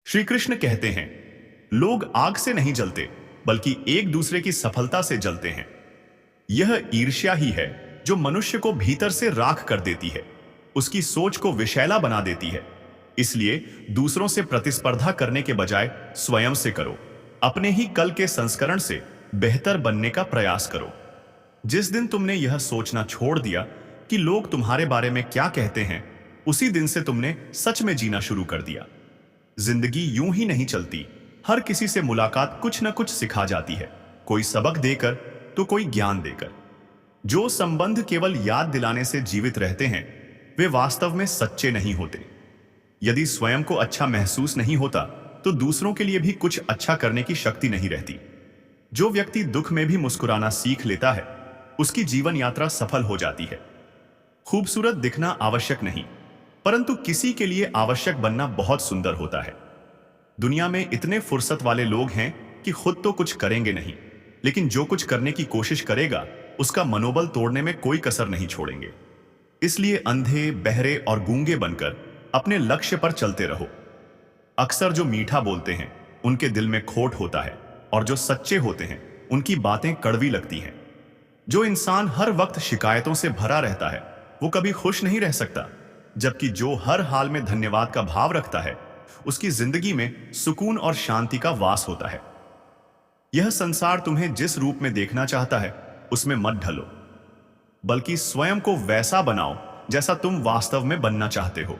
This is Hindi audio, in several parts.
श्री कृष्ण कहते हैं, लोग आग से नहीं जलते बल्कि एक दूसरे की सफलता से जलते हैं। यह ईर्ष्या ही है जो मनुष्य को भीतर से राख कर देती है, उसकी सोच को विषैला बना देती है। इसलिए दूसरों से प्रतिस्पर्धा करने के बजाय स्वयं से करो, अपने ही कल के संस्करण से बेहतर बनने का प्रयास करो। जिस दिन तुमने यह सोचना छोड़ दिया कि लोग तुम्हारे बारे में क्या कहते हैं, उसी दिन से तुमने सच में जीना शुरू कर दिया। जिंदगी यूं ही नहीं चलती। हर किसी से मुलाकात कुछ न कुछ सिखा जाती है, कोई सबक देकर तो कोई ज्ञान देकर। जो संबंध केवल याद दिलाने से जीवित रहते हैं, वे वास्तव में सच्चे नहीं होते। यदि स्वयं को अच्छा महसूस नहीं होता तो दूसरों के लिए भी कुछ अच्छा करने की शक्ति नहीं रहती। जो व्यक्ति दुख में भी मुस्कुराना सीख लेता है, उसकी जीवन यात्रा सफल हो जाती है। खूबसूरत दिखना आवश्यक नहीं, परंतु किसी के लिए आवश्यक बनना बहुत सुंदर होता है। दुनिया में इतने फुर्सत वाले लोग हैं कि खुद तो कुछ करेंगे नहीं, लेकिन जो कुछ करने की कोशिश करेगा उसका मनोबल तोड़ने में कोई कसर नहीं छोड़ेंगे। इसलिए अंधे, बहरे और गूंगे बनकर अपने लक्ष्य पर चलते रहो। अक्सर जो मीठा बोलते हैं उनके दिल में खोट होता है, और जो सच्चे होते हैं उनकी बातें कड़वी लगती हैं। जो इंसान हर वक्त शिकायतों से भरा रहता है वो कभी खुश नहीं रह सकता, जबकि जो हर हाल में धन्यवाद का भाव रखता है उसकी जिंदगी में सुकून और शांति का वास होता है। यह संसार तुम्हें जिस रूप में देखना चाहता है उसमें मत ढलो, बल्कि स्वयं को वैसा बनाओ जैसा तुम वास्तव में बनना चाहते हो।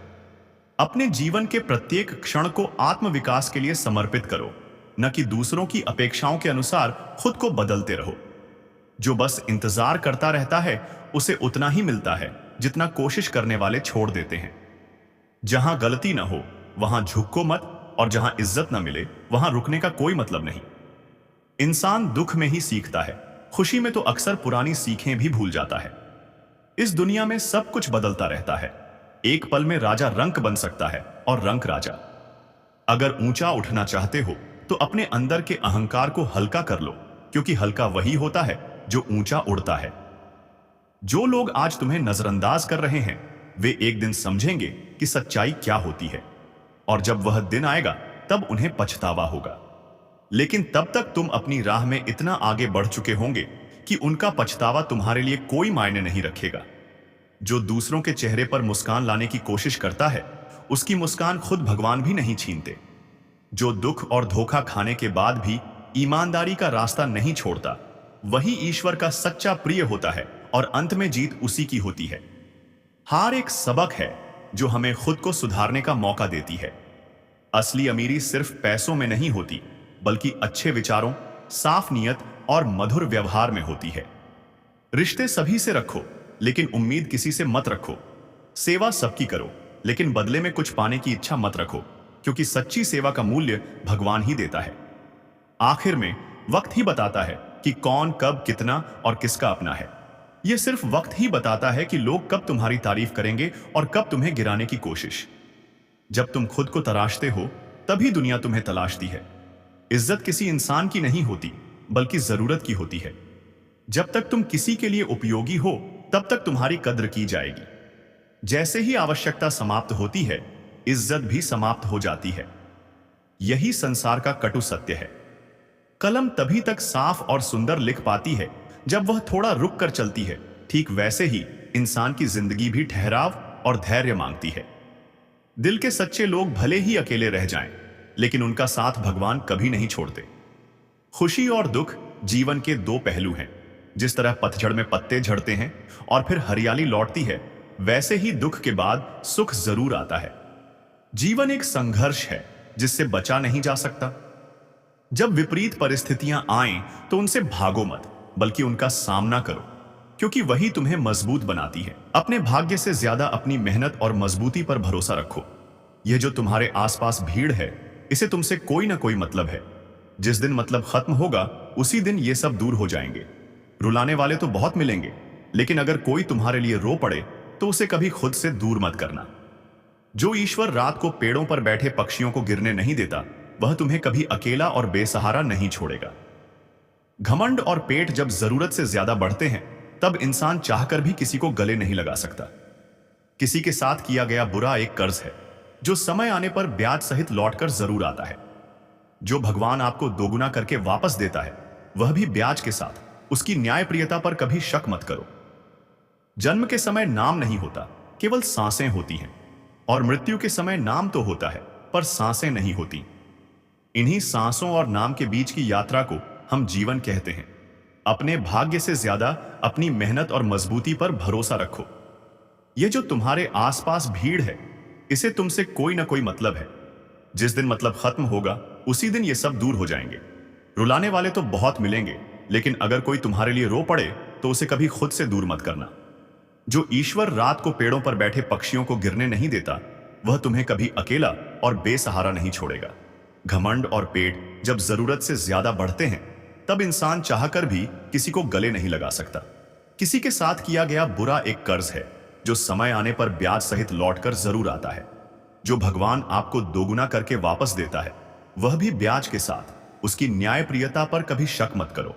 अपने जीवन के प्रत्येक क्षण को आत्मविकास के लिए समर्पित करो, न कि दूसरों की अपेक्षाओं के अनुसार खुद को बदलते रहो। जो बस इंतजार करता रहता है उसे उतना ही मिलता है जितना कोशिश करने वाले छोड़ देते हैं। जहां गलती न हो वहां झुको मत, और जहां इज्जत न मिले वहां रुकने का कोई मतलब नहीं। इंसान दुख में ही सीखता है, खुशी में तो अक्सर पुरानी सीखें भी भूल जाता है। इस दुनिया में सब कुछ बदलता रहता है। एक पल में राजा रंक बन सकता है और रंक राजा। अगर ऊंचा उठना चाहते हो तो अपने अंदर के अहंकार को हल्का कर लो, क्योंकि हल्का वही होता है जो ऊंचा उड़ता है। जो लोग आज तुम्हें नजरअंदाज कर रहे हैं वे एक दिन समझेंगे कि सच्चाई क्या होती है, और जब वह दिन आएगा तब उन्हें पछतावा होगा। लेकिन तब तक तुम अपनी राह में इतना आगे बढ़ चुके होंगे कि उनका पछतावा तुम्हारे लिए कोई मायने नहीं रखेगा। जो दूसरों के चेहरे पर मुस्कान लाने की कोशिश करता है उसकी मुस्कान खुद भगवान भी नहीं छीनते। जो दुख और धोखा खाने के बाद भी ईमानदारी का रास्ता नहीं छोड़ता वही ईश्वर का सच्चा प्रिय होता है, और अंत में जीत उसी की होती है। हार एक सबक है जो हमें खुद को सुधारने का मौका देती है। असली अमीरी सिर्फ पैसों में नहीं होती, बल्कि अच्छे विचारों, साफ नीयत और मधुर व्यवहार में होती है। रिश्ते सभी से रखो, लेकिन उम्मीद किसी से मत रखो। सेवा सबकी करो, लेकिन बदले में कुछ पाने की इच्छा मत रखो, क्योंकि सच्ची सेवा का मूल्य भगवान ही देता है। आखिर में वक्त ही बताता है कि कौन कब कितना और किसका अपना है। यह सिर्फ वक्त ही बताता है कि लोग कब तुम्हारी तारीफ करेंगे और कब तुम्हें गिराने की कोशिश। जब तुम खुद को तराशते हो तभी दुनिया तुम्हें तलाशती है। इज्जत किसी इंसान की नहीं होती, बल्कि जरूरत की होती है। जब तक तुम किसी के लिए उपयोगी हो तब तक तुम्हारी कद्र की जाएगी। जैसे ही आवश्यकता समाप्त होती है, इज्जत भी समाप्त हो जाती है। यही संसार का कटु सत्य है। कलम तभी तक साफ और सुंदर लिख पाती है जब वह थोड़ा रुक कर चलती है। ठीक वैसे ही इंसान की जिंदगी भी ठहराव और धैर्य मांगती है। दिल के सच्चे लोग भले ही अकेले रह जाएं, लेकिन उनका साथ भगवान कभी नहीं छोड़ते। खुशी और दुख जीवन के दो पहलू हैं। जिस तरह पतझड़ में पत्ते झड़ते हैं और फिर हरियाली लौटती है, वैसे ही दुख के बाद सुख जरूर आता है। जीवन एक संघर्ष है जिससे बचा नहीं जा सकता। जब विपरीत परिस्थितियां आएं तो उनसे भागो मत, बल्कि उनका सामना करो, क्योंकि वही तुम्हें मजबूत बनाती है। अपने भाग्य से ज्यादा अपनी मेहनत और मजबूती पर भरोसा रखो। यह जो तुम्हारे आसपास भीड़ है, इसे तुमसे कोई ना कोई मतलब है। जिस दिन मतलब खत्म होगा उसी दिन ये सब दूर हो जाएंगे। रुलाने वाले तो बहुत मिलेंगे, लेकिन अगर कोई तुम्हारे लिए रो पड़े तो उसे कभी खुद से दूर मत करना। जो ईश्वर रात को पेड़ों पर बैठे पक्षियों को गिरने नहीं देता, वह तुम्हें कभी अकेला और बेसहारा नहीं छोड़ेगा। घमंड और पेट जब जरूरत से ज्यादा बढ़ते हैं, तब इंसान चाहकर भी किसी को गले नहीं लगा सकता। किसी के साथ किया गया बुरा एक कर्ज है, जो समय आने पर ब्याज सहित लौटकर जरूर आता है। जो भगवान आपको दोगुना करके वापस देता है, वह भी ब्याज के साथ। उसकी न्यायप्रियता पर कभी शक मत करो। जन्म के समय नाम नहीं होता, केवल सांसें होती हैं। और मृत्यु के समय नाम तो होता है, पर सांसें नहीं होती। इन्हीं सांसों और नाम के बीच की यात्रा को हम जीवन कहते हैं। अपने भाग्य से ज्यादा अपनी मेहनत और मजबूती पर भरोसा रखो। यह जो तुम्हारे आसपास भीड़ है, इसे तुमसे कोई ना कोई मतलब है। जिस दिन मतलब खत्म होगा, उसी दिन ये सब दूर हो जाएंगे। रुलाने वाले तो बहुत मिलेंगे, लेकिन अगर कोई तुम्हारे लिए रो पड़े तो उसे कभी खुद से दूर मत करना। जो ईश्वर रात को पेड़ों पर बैठे पक्षियों को गिरने नहीं देता, वह तुम्हें कभी अकेला और बेसहारा नहीं छोड़ेगा। घमंड और पेट जब जरूरत से ज्यादा बढ़ते हैं, तब इंसान चाहकर भी किसी को गले नहीं लगा सकता। किसी के साथ किया गया बुरा एक कर्ज है, जो समय आने पर ब्याज सहित लौटकर जरूर आता है। जो भगवान आपको दोगुना करके वापस देता है, वह भी ब्याज के साथ। उसकी न्यायप्रियता पर कभी शक मत करो।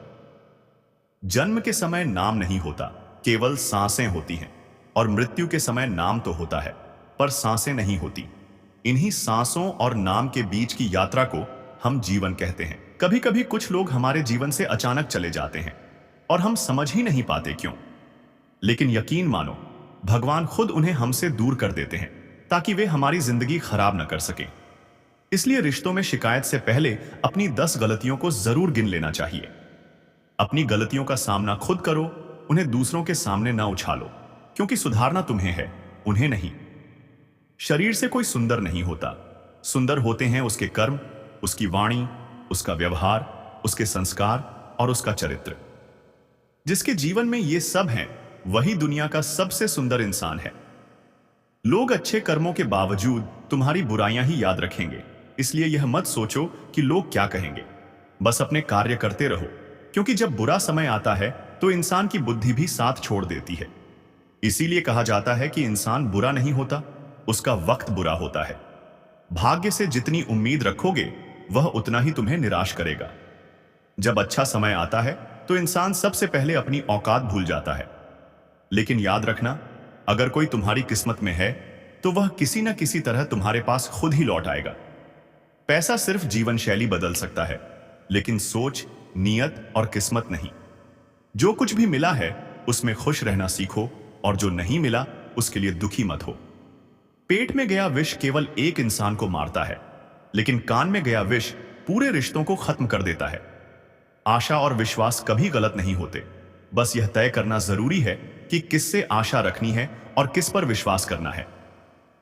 जन्म के समय नाम नहीं होता, केवल सांसें होती हैं। और मृत्यु के समय नाम तो होता है, पर सांसें नहीं होती। इन्हीं सांसों और नाम के बीच की यात्रा को हम जीवन कहते हैं। कभी कभी कुछ लोग हमारे जीवन से अचानक चले जाते हैं और हम समझ ही नहीं पाते क्यों। लेकिन यकीन मानो, भगवान खुद उन्हें हमसे दूर कर देते हैं, ताकि वे हमारी जिंदगी खराब न कर सकें। इसलिए रिश्तों में शिकायत से पहले अपनी 10 गलतियों को जरूर गिन लेना चाहिए। अपनी गलतियों का सामना खुद करो, उन्हें दूसरों के सामने ना उछालो, क्योंकि सुधारना तुम्हें है, उन्हें नहीं। शरीर से कोई सुंदर नहीं होता, सुंदर होते हैं उसके कर्म, उसकी वाणी, उसका व्यवहार, उसके संस्कार और उसका चरित्र। जिसके जीवन में ये सब हैं, वही दुनिया का सबसे सुंदर इंसान है। लोग अच्छे कर्मों के बावजूद तुम्हारी बुराइयां ही याद रखेंगे, इसलिए यह मत सोचो कि लोग क्या कहेंगे। बस अपने कार्य करते रहो, क्योंकि जब बुरा समय आता है तो इंसान की बुद्धि भी साथ छोड़ देती है। इसीलिए कहा जाता है कि इंसान बुरा नहीं होता, उसका वक्त बुरा होता है। भाग्य से जितनी उम्मीद रखोगे, वह उतना ही तुम्हें निराश करेगा। जब अच्छा समय आता है तो इंसान सबसे पहले अपनी औकात भूल जाता है। लेकिन याद रखना, अगर कोई तुम्हारी किस्मत में है तो वह किसी न किसी तरह तुम्हारे पास खुद ही लौट आएगा। पैसा सिर्फ जीवन शैली बदल सकता है, लेकिन सोच, नियत और किस्मत नहीं। जो कुछ भी मिला है उसमें खुश रहना सीखो, और जो नहीं मिला उसके लिए दुखी मत हो। पेट में गया विष केवल एक इंसान को मारता है, लेकिन कान में गया विष पूरे रिश्तों को खत्म कर देता है। आशा और विश्वास कभी गलत नहीं होते, बस यह तय करना जरूरी है कि किससे आशा रखनी है और किस पर विश्वास करना है।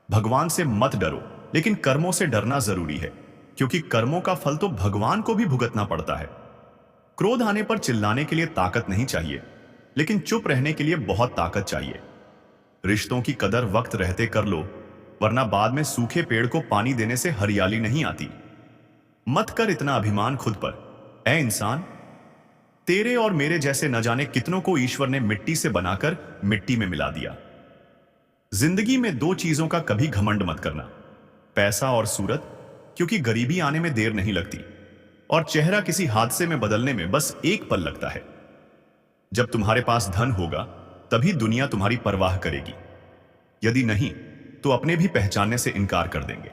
भगवान से मत डरो, लेकिन कर्मों से डरना जरूरी है, क्योंकि कर्मों का फल तो भगवान को भी भुगतना पड़ता है। क्रोध आने पर चिल्लाने के लिए ताकत नहीं चाहिए, लेकिन चुप रहने के लिए बहुत ताकत चाहिए। रिश्तों की कदर वक्त रहते कर लो, वरना बाद में सूखे पेड़ को पानी देने से हरियाली नहीं आती। मत कर इतना अभिमान खुद पर, ऐ इंसान। तेरे और मेरे जैसे न जाने कितनों को ईश्वर ने मिट्टी से बनाकर मिट्टी में मिला दिया। जिंदगी में 2 चीजों का कभी घमंड मत करना, पैसा और सूरत, क्योंकि गरीबी आने में देर नहीं लगती और चेहरा किसी हादसे में बदलने में बस एक पल लगता है। जब तुम्हारे पास धन होगा, तभी दुनिया तुम्हारी परवाह करेगी। यदि नहीं, तो अपने भी पहचानने से इनकार कर देंगे।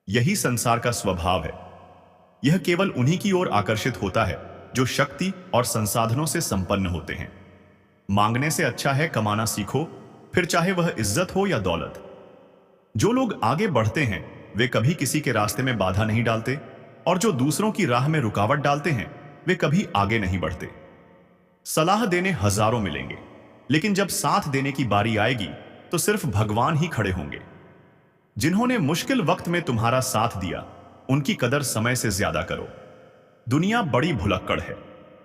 यही संसार का स्वभाव है। यह केवल उन्हीं की ओर आकर्षित होता है जो शक्ति और संसाधनों से संपन्न होते हैं। मांगने से अच्छा है कमाना सीखो, फिर चाहे वह इज्जत हो या दौलत। जो लोग आगे बढ़ते हैं वे कभी किसी के रास्ते में बाधा नहीं डालते, और जो दूसरों की राह में रुकावट डालते हैं वे कभी आगे नहीं बढ़ते। सलाह देने हजारों मिलेंगे, लेकिन जब साथ देने की बारी आएगी तो सिर्फ भगवान ही खड़े होंगे। जिन्होंने मुश्किल वक्त में तुम्हारा साथ दिया, उनकी कदर समय से ज्यादा करो। दुनिया बड़ी भुलक्कड़ है,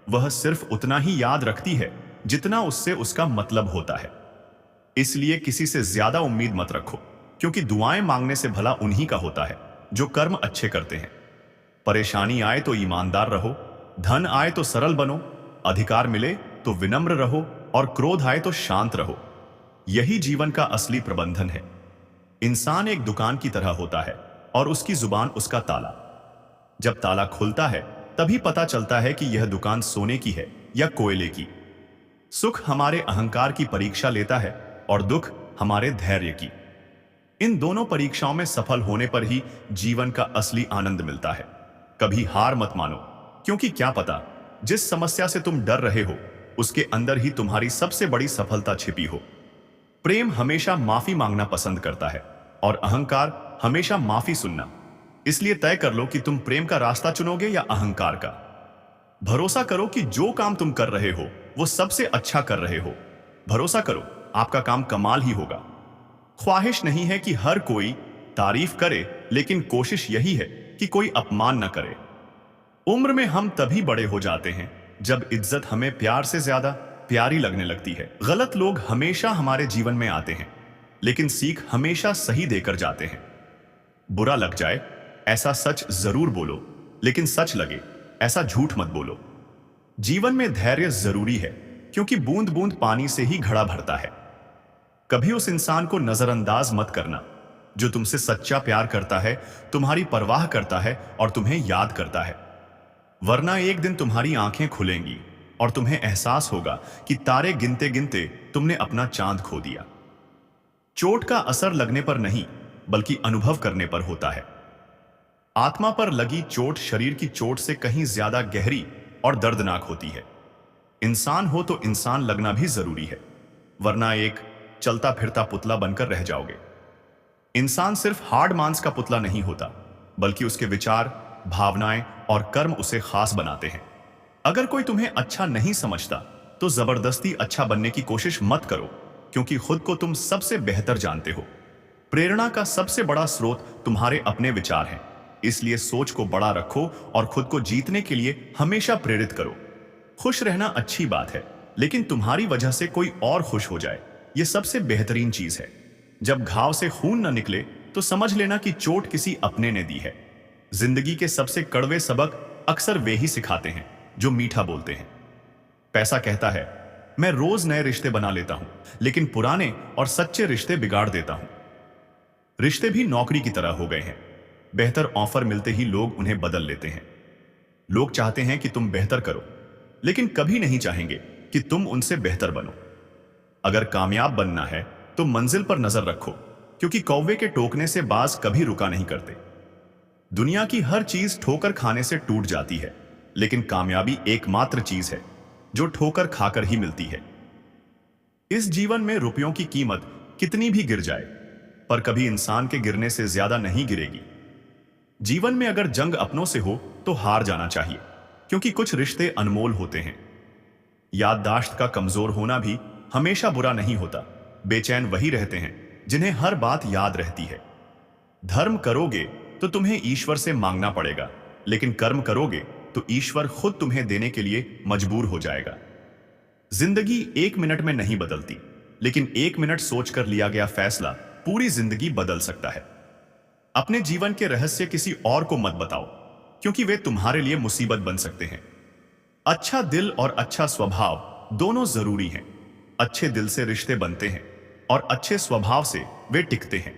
वह सिर्फ उतना ही याद रखती है जितना उससे उसका मतलब होता है। इसलिए किसी से ज्यादा उम्मीद मत रखो, क्योंकि दुआएं मांगने से भला उन्हीं का होता है जो कर्म अच्छे करते हैं। परेशानी आए तो ईमानदार रहो, धन आए तो सरल बनो, अधिकार मिले तो विनम्र रहो, और क्रोध आए तो शांत रहो। यही जीवन का असली प्रबंधन है। इंसान एक दुकान की तरह होता है और उसकी जुबान उसका ताला। जब ताला खुलता है तभी पता चलता है कि यह दुकान सोने की है या कोयले की। सुख हमारे अहंकार की परीक्षा लेता है और दुख हमारे धैर्य की। इन दोनों परीक्षाओं में सफल होने पर ही जीवन का असली आनंद मिलता है। कभी हार मत मानो, क्योंकि क्या पता जिस समस्या से तुम डर रहे हो उसके अंदर ही तुम्हारी सबसे बड़ी सफलता छिपी हो। प्रेम हमेशा माफी मांगना पसंद करता है और अहंकार हमेशा माफी सुनना। इसलिए तय कर लो कि तुम प्रेम का रास्ता चुनोगे या अहंकार का। भरोसा करो कि जो काम तुम कर रहे हो वो सबसे अच्छा कर रहे हो। भरोसा करो, आपका काम कमाल ही होगा। ख्वाहिश नहीं है कि हर कोई तारीफ करे, लेकिन कोशिश यही है कि कोई अपमान न करे। उम्र में हम तभी बड़े हो जाते हैं जब इज्जत हमें प्यार से ज्यादा प्यारी लगने लगती है। गलत लोग हमेशा हमारे जीवन में आते हैं, लेकिन सीख हमेशा सही देकर जाते हैं। बुरा लग जाए ऐसा सच जरूर बोलो, लेकिन सच लगे ऐसा झूठ मत बोलो। जीवन में धैर्य जरूरी है, क्योंकि बूंद बूंद पानी से ही घड़ा भरता है। कभी उस इंसान को नजरअंदाज मत करना जो तुमसे सच्चा प्यार करता है, तुम्हारी परवाह करता है और तुम्हें याद करता है। वरना एक दिन तुम्हारी आंखें खुलेंगी और तुम्हें एहसास होगा कि तारे गिनते गिनते तुमने अपना चांद खो दिया। चोट का असर लगने पर नहीं, बल्कि अनुभव करने पर होता है। आत्मा पर लगी चोट शरीर की चोट से कहीं ज्यादा गहरी और दर्दनाक होती है। इंसान हो तो इंसान लगना भी जरूरी है, वरना एक चलता फिरता पुतला बनकर रह जाओगे। इंसान सिर्फ हार्ड मांस का पुतला नहीं होता, बल्कि उसके विचार, भावनाएं और कर्म उसे खास बनाते हैं। अगर कोई तुम्हें अच्छा नहीं समझता तो जबरदस्ती अच्छा बनने की कोशिश मत करो, क्योंकि खुद को तुम सबसे बेहतर जानते हो। प्रेरणा का सबसे बड़ा स्रोत तुम्हारे अपने विचार हैं, इसलिए सोच को बड़ा रखो और खुद को जीतने के लिए हमेशा प्रेरित करो। खुश रहना अच्छी बात है, लेकिन तुम्हारी वजह से कोई और खुश हो जाए, यह सबसे बेहतरीन चीज है। जब घाव से खून न निकले तो समझ लेना कि चोट किसी अपने ने दी है। जिंदगी के सबसे कड़वे सबक अक्सर वे ही सिखाते हैं जो मीठा बोलते हैं। पैसा कहता है, मैं रोज नए रिश्ते बना लेता हूं, लेकिन पुराने और सच्चे रिश्ते बिगाड़ देता हूं। रिश्ते भी नौकरी की तरह हो गए हैं, बेहतर ऑफर मिलते ही लोग उन्हें बदल लेते हैं। लोग चाहते हैं कि तुम बेहतर करो, लेकिन कभी नहीं चाहेंगे कि तुम उनसे बेहतर बनो। अगर कामयाब बनना है तो मंजिल पर नजर रखो, क्योंकि कौवे के टोकने से बाज कभी रुका नहीं करते। दुनिया की हर चीज ठोकर खाने से टूट जाती है, लेकिन कामयाबी एकमात्र चीज है जो ठोकर खाकर ही मिलती है। इस जीवन में रुपयों की कीमत कितनी भी गिर जाए, पर कभी इंसान के गिरने से ज्यादा नहीं गिरेगी। जीवन में अगर जंग अपनों से हो तो हार जाना चाहिए, क्योंकि कुछ रिश्ते अनमोल होते हैं। याददाश्त का कमजोर होना भी हमेशा बुरा नहीं होता। बेचैन वही रहते हैं जिन्हें हर बात याद रहती है। धर्म करोगे तो तुम्हें ईश्वर से मांगना पड़ेगा, लेकिन कर्म करोगे तो ईश्वर खुद तुम्हें देने के लिए मजबूर हो जाएगा। जिंदगी 1 मिनट में नहीं बदलती, लेकिन 1 मिनट सोचकर लिया गया फैसला पूरी जिंदगी बदल सकता है। अपने जीवन के रहस्य किसी और को मत बताओ, क्योंकि वे तुम्हारे लिए मुसीबत बन सकते हैं। अच्छा दिल और अच्छा स्वभाव दोनों जरूरी हैं। अच्छे दिल से रिश्ते बनते हैं और अच्छे स्वभाव से वे टिकते हैं।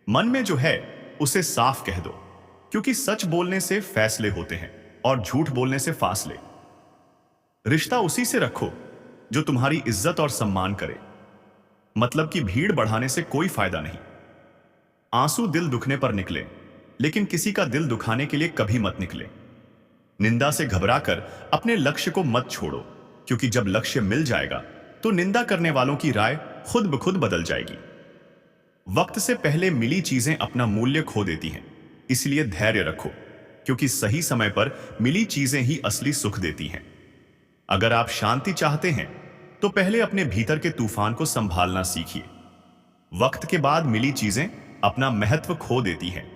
मन में जो है उसे साफ कह दो, क्योंकि सच बोलने से फैसले होते हैं और झूठ बोलने से फासले। रिश्ता उसी से रखो जो तुम्हारी इज्जत और सम्मान करे। मतलब कि भीड़ बढ़ाने से कोई फायदा नहीं। आंसू दिल दुखने पर निकले, लेकिन किसी का दिल दुखाने के लिए कभी मत निकले। निंदा से घबराकर अपने लक्ष्य को मत छोड़ो, क्योंकि जब लक्ष्य मिल जाएगा तो निंदा करने वालों की राय खुद ब खुद बदल जाएगी। वक्त से पहले मिली चीजें अपना मूल्य खो देती हैं, इसलिए धैर्य रखो, क्योंकि सही समय पर मिली चीजें ही असली सुख देती हैं। अगर आप शांति चाहते हैं तो पहले अपने भीतर के तूफान को संभालना सीखिए। वक्त के बाद मिली चीजें अपना महत्व खो देती हैं,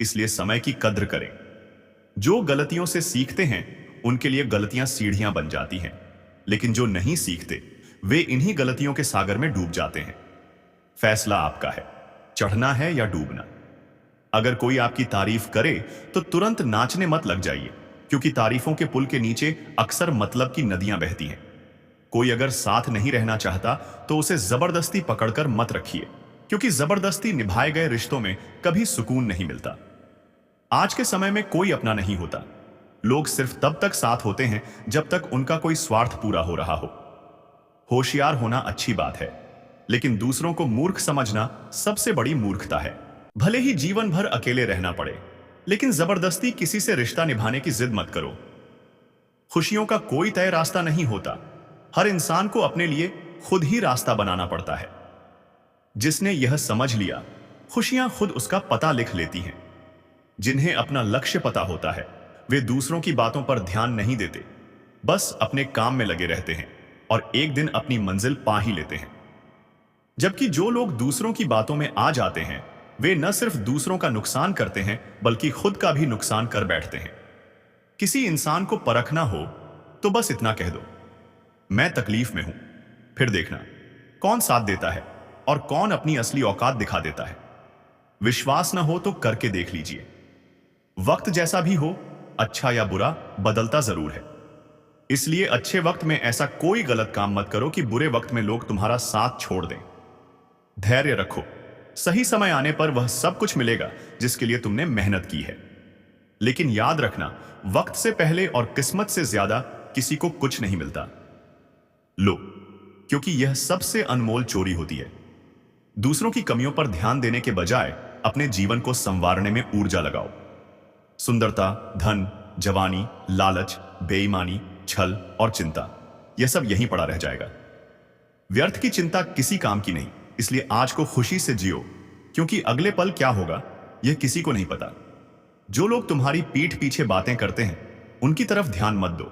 इसलिए समय की कद्र करें। जो गलतियों से सीखते हैं उनके लिए गलतियां सीढ़ियां बन जाती हैं, लेकिन जो नहीं सीखते वे इन्हीं गलतियों के सागर में डूब जाते हैं। फैसला आपका है, चढ़ना है या डूबना। अगर कोई आपकी तारीफ करे तो तुरंत नाचने मत लग जाइए, क्योंकि तारीफों के पुल के नीचे अक्सर मतलब की नदियां बहती हैं। कोई अगर साथ नहीं रहना चाहता तो उसे जबरदस्ती पकड़कर मत रखिए, क्योंकि जबरदस्ती निभाए गए रिश्तों में कभी सुकून नहीं मिलता। आज के समय में कोई अपना नहीं होता। लोग सिर्फ तब तक साथ होते हैं जब तक उनका कोई स्वार्थ पूरा हो रहा हो। होशियार होना अच्छी बात है, लेकिन दूसरों को मूर्ख समझना सबसे बड़ी मूर्खता है। भले ही जीवन भर अकेले रहना पड़े, लेकिन जबरदस्ती किसी से रिश्ता निभाने की जिद मत करो। खुशियों का कोई तय रास्ता नहीं होता। हर इंसान को अपने लिए खुद ही रास्ता बनाना पड़ता है। जिसने यह समझ लिया, खुशियां खुद उसका पता लिख लेती हैं। जिन्हें अपना लक्ष्य पता होता है, वे दूसरों की बातों पर ध्यान नहीं देते, बस अपने काम में लगे रहते हैं और एक दिन अपनी मंजिल पा ही लेते हैं। जबकि जो लोग दूसरों की बातों में आ जाते हैं, वे न सिर्फ दूसरों का नुकसान करते हैं, बल्कि खुद का भी नुकसान कर बैठते हैं। किसी इंसान को परखना हो तो बस इतना कह दो, मैं तकलीफ में हूं, फिर देखना कौन साथ देता है और कौन अपनी असली औकात दिखा देता है। विश्वास न हो तो करके देख लीजिए। वक्त जैसा भी हो, अच्छा या बुरा, बदलता जरूर है। इसलिए अच्छे वक्त में ऐसा कोई गलत काम मत करो कि बुरे वक्त में लोग तुम्हारा साथ छोड़ दें। धैर्य रखो, सही समय आने पर वह सब कुछ मिलेगा जिसके लिए तुमने मेहनत की है। लेकिन याद रखना, वक्त से पहले और किस्मत से ज्यादा किसी को कुछ नहीं मिलता। लो, क्योंकि यह सबसे अनमोल चोरी होती है। दूसरों की कमियों पर ध्यान देने के बजाय अपने जीवन को संवारने में ऊर्जा लगाओ। सुंदरता, धन, जवानी, लालच, बेईमानी, छल और चिंता, यह सब यहीं पड़ा रह जाएगा। व्यर्थ की चिंता किसी काम की नहीं। इसलिए आज को खुशी से जियो, क्योंकि अगले पल क्या होगा यह किसी को नहीं पता। जो लोग तुम्हारी पीठ पीछे बातें करते हैं, उनकी तरफ ध्यान मत दो।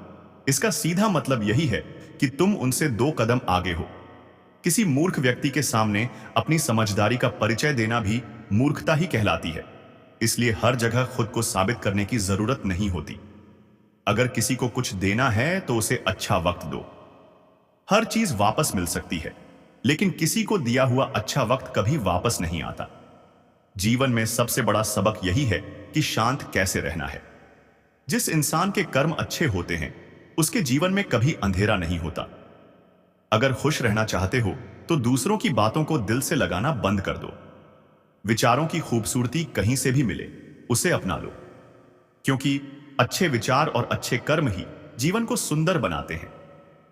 इसका सीधा मतलब यही है कि तुम उनसे 2 कदम आगे हो। किसी मूर्ख व्यक्ति के सामने अपनी समझदारी का परिचय देना भी मूर्खता ही कहलाती है। इसलिए हर जगह खुद को साबित करने की जरूरत नहीं होती। अगर किसी को कुछ देना है तो उसे अच्छा वक्त दो। हर चीज वापस मिल सकती है, लेकिन किसी को दिया हुआ अच्छा वक्त कभी वापस नहीं आता। जीवन में सबसे बड़ा सबक यही है कि शांत कैसे रहना है। जिस इंसान के कर्म अच्छे होते हैं, उसके जीवन में कभी अंधेरा नहीं होता। अगर खुश रहना चाहते हो तो दूसरों की बातों को दिल से लगाना बंद कर दो। विचारों की खूबसूरती कहीं से भी मिले, उसे अपना लो, क्योंकि अच्छे विचार और अच्छे कर्म ही जीवन को सुंदर बनाते हैं।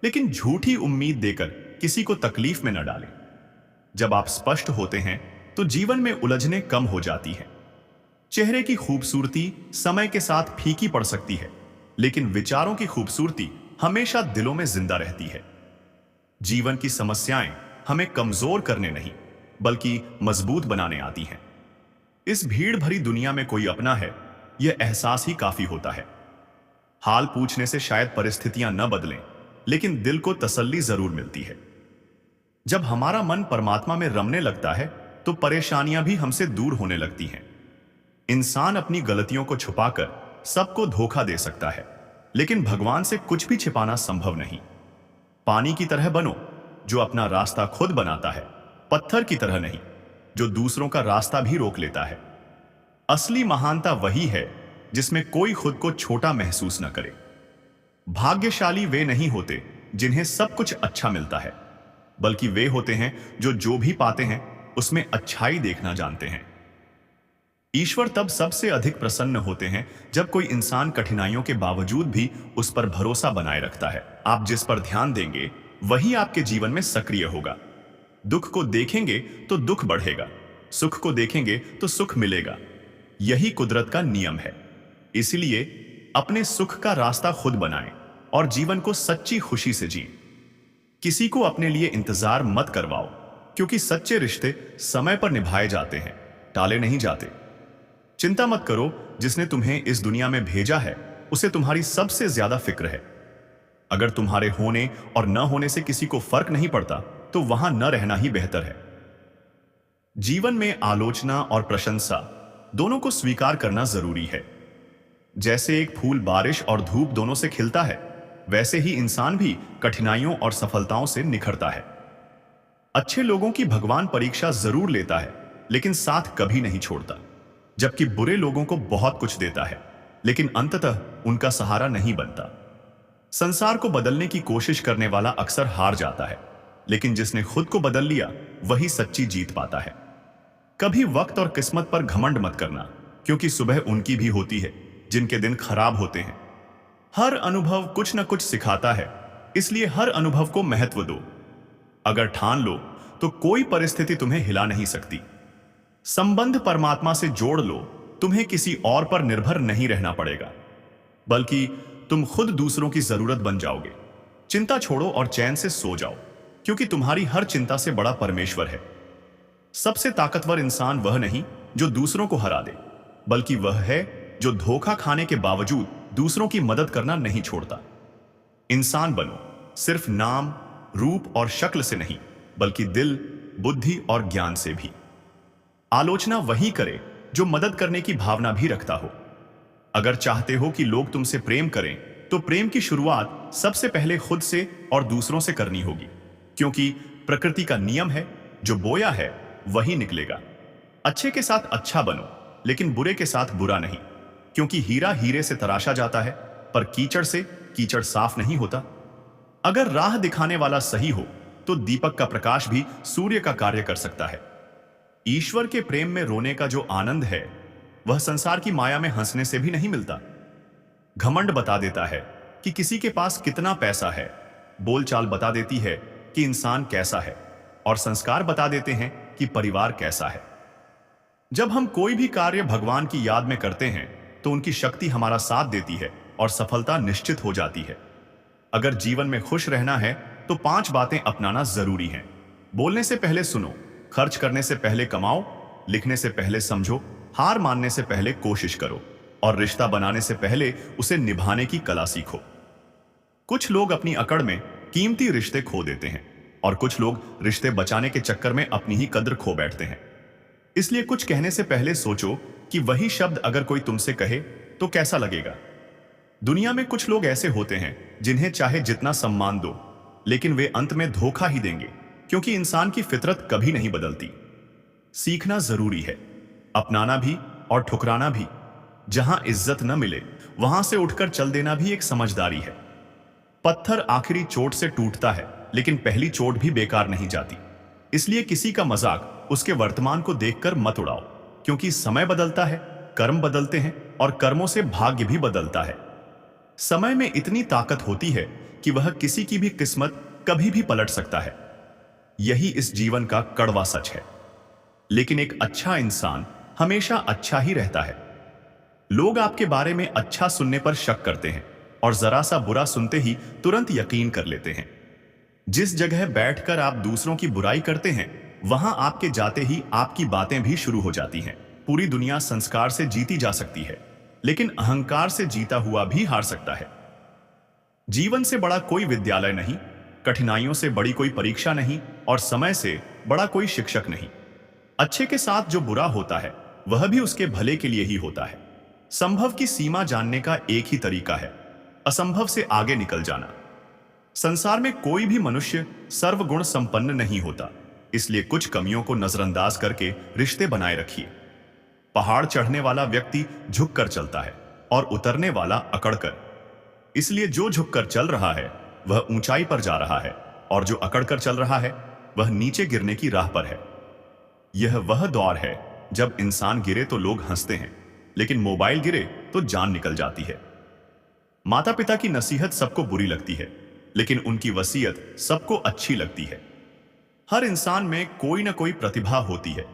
लेकिन झूठी उम्मीद देकर किसी को तकलीफ में न डालें। जब आप स्पष्ट होते हैं तो जीवन में उलझने कम हो जाती हैं। चेहरे की खूबसूरती समय के साथ फीकी पड़ सकती है, लेकिन विचारों की खूबसूरती हमेशा दिलों में जिंदा रहती है। जीवन की समस्याएं हमें कमजोर करने नहीं, बल्कि मजबूत बनाने आती हैं। इस भीड़ भरी दुनिया में कोई अपना है, यह एहसास ही काफी होता है। हाल पूछने से शायद परिस्थितियां न बदलें, लेकिन दिल को तसल्ली जरूर मिलती है। जब हमारा मन परमात्मा में रमने लगता है तो परेशानियां भी हमसे दूर होने लगती हैं। इंसान अपनी गलतियों को छुपाकर सबको धोखा दे सकता है, लेकिन भगवान से कुछ भी छिपाना संभव नहीं। पानी की तरह बनो, जो अपना रास्ता खुद बनाता है, पत्थर की तरह नहीं, जो दूसरों का रास्ता भी रोक लेता है। असली महानता वही है जिसमें कोई खुद को छोटा महसूस न करे। भाग्यशाली वे नहीं होते जिन्हें सब कुछ अच्छा मिलता है, बल्कि वे होते हैं जो भी पाते हैं उसमें अच्छाई देखना जानते हैं। ईश्वर तब सबसे अधिक प्रसन्न होते हैं जब कोई इंसान कठिनाइयों के बावजूद भी उस पर भरोसा बनाए रखता है। आप जिस पर ध्यान देंगे वही आपके जीवन में सक्रिय होगा। दुख को देखेंगे तो दुख बढ़ेगा, सुख को देखेंगे तो सुख मिलेगा। यही कुदरत का नियम है। इसलिए अपने सुख का रास्ता खुद बनाएं और जीवन को सच्ची खुशी से जिएं। किसी को अपने लिए इंतजार मत करवाओ, क्योंकि सच्चे रिश्ते समय पर निभाए जाते हैं, टाले नहीं जाते। चिंता मत करो, जिसने तुम्हें इस दुनिया में भेजा है उसे तुम्हारी सबसे ज्यादा फिक्र है। अगर तुम्हारे होने और न होने से किसी को फर्क नहीं पड़ता तो वहां न रहना ही बेहतर है। जीवन में आलोचना और प्रशंसा दोनों को स्वीकार करना जरूरी है। जैसे एक फूल बारिश और धूप दोनों से खिलता है, वैसे ही इंसान भी कठिनाइयों और सफलताओं से निखरता है। अच्छे लोगों की भगवान परीक्षा जरूर लेता है, लेकिन साथ कभी नहीं छोड़ता। जबकि बुरे लोगों को बहुत कुछ देता है, लेकिन अंततः उनका सहारा नहीं बनता। संसार को बदलने की कोशिश करने वाला अक्सर हार जाता है, लेकिन जिसने खुद को बदल लिया वही सच्ची जीत पाता है। कभी वक्त और किस्मत पर घमंड मत करना, क्योंकि सुबह उनकी भी होती है जिनके दिन खराब होते हैं। हर अनुभव कुछ न कुछ सिखाता है, इसलिए हर अनुभव को महत्व दो। अगर ठान लो तो कोई परिस्थिति तुम्हें हिला नहीं सकती। संबंध परमात्मा से जोड़ लो, तुम्हें किसी और पर निर्भर नहीं रहना पड़ेगा, बल्कि तुम खुद दूसरों की जरूरत बन जाओगे। चिंता छोड़ो और चैन से सो जाओ, क्योंकि तुम्हारी हर चिंता से बड़ा परमेश्वर है। सबसे ताकतवर इंसान वह नहीं जो दूसरों को हरा दे, बल्कि वह है जो धोखा खाने के बावजूद दूसरों की मदद करना नहीं छोड़ता। इंसान बनो, सिर्फ नाम, रूप और शक्ल से नहीं, बल्कि दिल, बुद्धि और ज्ञान से भी। आलोचना वही करे जो मदद करने की भावना भी रखता हो। अगर चाहते हो कि लोग तुमसे प्रेम करें, तो प्रेम की शुरुआत सबसे पहले खुद से और दूसरों से करनी होगी, क्योंकि प्रकृति का नियम है, जो बोया है वही निकलेगा। अच्छे के साथ अच्छा बनो, लेकिन बुरे के साथ बुरा नहीं, क्योंकि हीरा हीरे से तराशा जाता है, पर कीचड़ से कीचड़ साफ नहीं होता। अगर राह दिखाने वाला सही हो, तो दीपक का प्रकाश भी सूर्य का कार्य कर सकता है। ईश्वर के प्रेम में रोने का जो आनंद है, वह संसार की माया में हंसने से भी नहीं मिलता। घमंड बता देता है कि किसी के पास कितना पैसा है, बोलचाल बता देती है कि इंसान कैसा है, और संस्कार बता देते हैं कि परिवार कैसा है। जब हम कोई भी कार्य भगवान की याद में करते हैं, तो उनकी शक्ति हमारा साथ देती है और सफलता निश्चित हो जाती है। अगर जीवन में खुश रहना है, तो 5 बातें अपनाना जरूरी हैं। बोलने से पहले सुनो, खर्च करने से पहले कमाओ, लिखने से पहले समझो, हार मानने से पहले कोशिश करो, और रिश्ता बनाने से पहले उसे निभाने की कला सीखो। कुछ लोग अपनी अकड़ में कीमती रिश्ते खो देते हैं, और कुछ लोग रिश्ते बचाने के चक्कर में अपनी ही कद्र खो बैठते हैं। इसलिए कुछ कहने से पहले सोचो कि वही शब्द अगर कोई तुमसे कहे तो कैसा लगेगा। दुनिया में कुछ लोग ऐसे होते हैं जिन्हें चाहे जितना सम्मान दो, लेकिन वे अंत में धोखा ही देंगे, क्योंकि इंसान की फितरत कभी नहीं बदलती। सीखना जरूरी है, अपनाना भी और ठुकराना भी। जहां इज्जत न मिले, वहां से उठकर चल देना भी एक समझदारी है। पत्थर आखिरी चोट से टूटता है, लेकिन पहली चोट भी बेकार नहीं जाती। इसलिए किसी का मजाक उसके वर्तमान को देखकर मत उड़ाओ, क्योंकि समय बदलता है, कर्म बदलते हैं, और कर्मों से भाग्य भी बदलता है। समय में इतनी ताकत होती है कि वह किसी की भी किस्मत कभी भी पलट सकता है। यही इस जीवन का कड़वा सच है। लेकिन एक अच्छा इंसान हमेशा अच्छा ही रहता है। लोग आपके बारे में अच्छा सुनने पर शक करते हैं, और जरा सा बुरा सुनते ही तुरंत यकीन कर लेते हैं। जिस जगह बैठकर आप दूसरों की बुराई करते हैं, वहां आपके जाते ही आपकी बातें भी शुरू हो जाती हैं। पूरी दुनिया संस्कार से जीती जा सकती है, लेकिन अहंकार से जीता हुआ भी हार सकता है। जीवन से बड़ा कोई विद्यालय नहीं, कठिनाइयों से बड़ी कोई परीक्षा नहीं, और समय से बड़ा कोई शिक्षक नहीं। अच्छे के साथ जो बुरा होता है, वह भी उसके भले के लिए ही होता है। संभव की सीमा जानने का एक ही तरीका है, असंभव से आगे निकल जाना। संसार में कोई भी मनुष्य सर्वगुण संपन्न नहीं होता, इसलिए कुछ कमियों को नजरअंदाज करके रिश्ते बनाए रखिए। पहाड़ चढ़ने वाला व्यक्ति झुककर चलता है, और उतरने वाला अकड़कर। इसलिए जो झुककर चल रहा है वह ऊंचाई पर जा रहा है, और जो अकड़कर चल रहा है वह नीचे गिरने की राह पर है। यह वह दौर है जब इंसान गिरे तो लोग हंसते हैं, लेकिन मोबाइल गिरे तो जान निकल जाती है। माता पिता की नसीहत सबको बुरी लगती है, लेकिन उनकी वसीयत सबको अच्छी लगती है। हर इंसान में कोई ना कोई प्रतिभा होती है,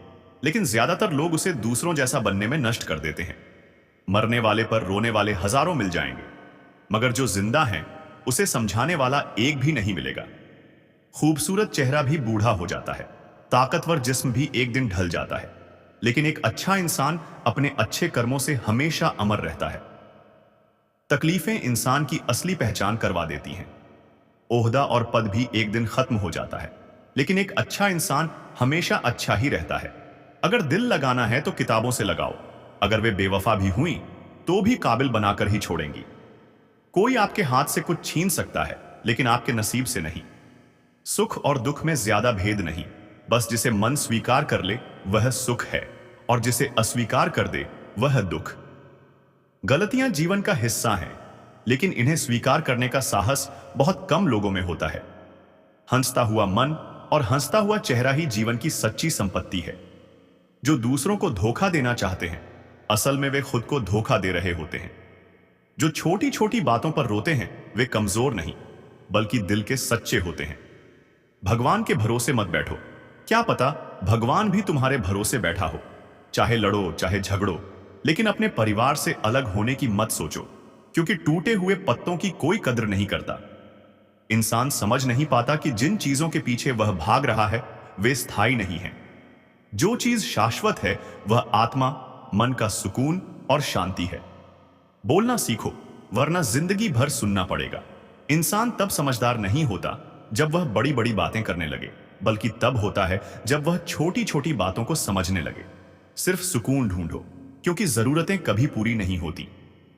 लेकिन ज्यादातर लोग उसे दूसरों जैसा बनने में नष्ट कर देते हैं। मरने वाले पर रोने वाले हजारों मिल जाएंगे, मगर जो जिंदा है उसे समझाने वाला एक भी नहीं मिलेगा। खूबसूरत चेहरा भी बूढ़ा हो जाता है, ताकतवर जिस्म भी एक दिन ढल जाता है, लेकिन एक अच्छा इंसान अपने अच्छे कर्मों से हमेशा अमर रहता है। तकलीफें इंसान की असली पहचान करवा देती हैं। ओहदा और पद भी एक दिन खत्म हो जाता है, लेकिन एक अच्छा इंसान हमेशा अच्छा ही रहता है। अगर दिल लगाना है तो किताबों से लगाओ, अगर वे बेवफा भी हुई तो भी काबिल बनाकर ही छोड़ेंगी। कोई आपके हाथ से कुछ छीन सकता है, लेकिन आपके नसीब से नहीं। सुख और दुख में ज्यादा भेद नहीं, बस जिसे मन स्वीकार कर ले वह सुख है, और जिसे अस्वीकार कर दे वह दुख। गलतियां जीवन का हिस्सा हैं, लेकिन इन्हें स्वीकार करने का साहस बहुत कम लोगों में होता है। हंसता हुआ मन और हंसता हुआ चेहरा ही जीवन की सच्ची संपत्ति है। जो दूसरों को धोखा देना चाहते हैं, असल में वे खुद को धोखा दे रहे होते हैं। जो छोटी छोटी बातों पर रोते हैं, वे कमजोर नहीं, बल्कि दिल के सच्चे होते हैं। भगवान के भरोसे मत बैठो, क्या पता भगवान भी तुम्हारे भरोसे बैठा हो। चाहे लड़ो चाहे झगड़ो, लेकिन अपने परिवार से अलग होने की मत सोचो, क्योंकि टूटे हुए पत्तों की कोई कद्र नहीं करता। इंसान समझ नहीं पाता कि जिन चीजों के पीछे वह भाग रहा है वे स्थायी नहीं हैं। जो चीज शाश्वत है वह आत्मा, मन का सुकून और शांति है। बोलना सीखो, वरना जिंदगी भर सुनना पड़ेगा। इंसान तब समझदार नहीं होता जब वह बड़ी बड़ी बातें करने लगे, बल्कि तब होता है जब वह छोटी छोटी बातों को समझने लगे। सिर्फ सुकून ढूंढो, क्योंकि जरूरतें कभी पूरी नहीं होती।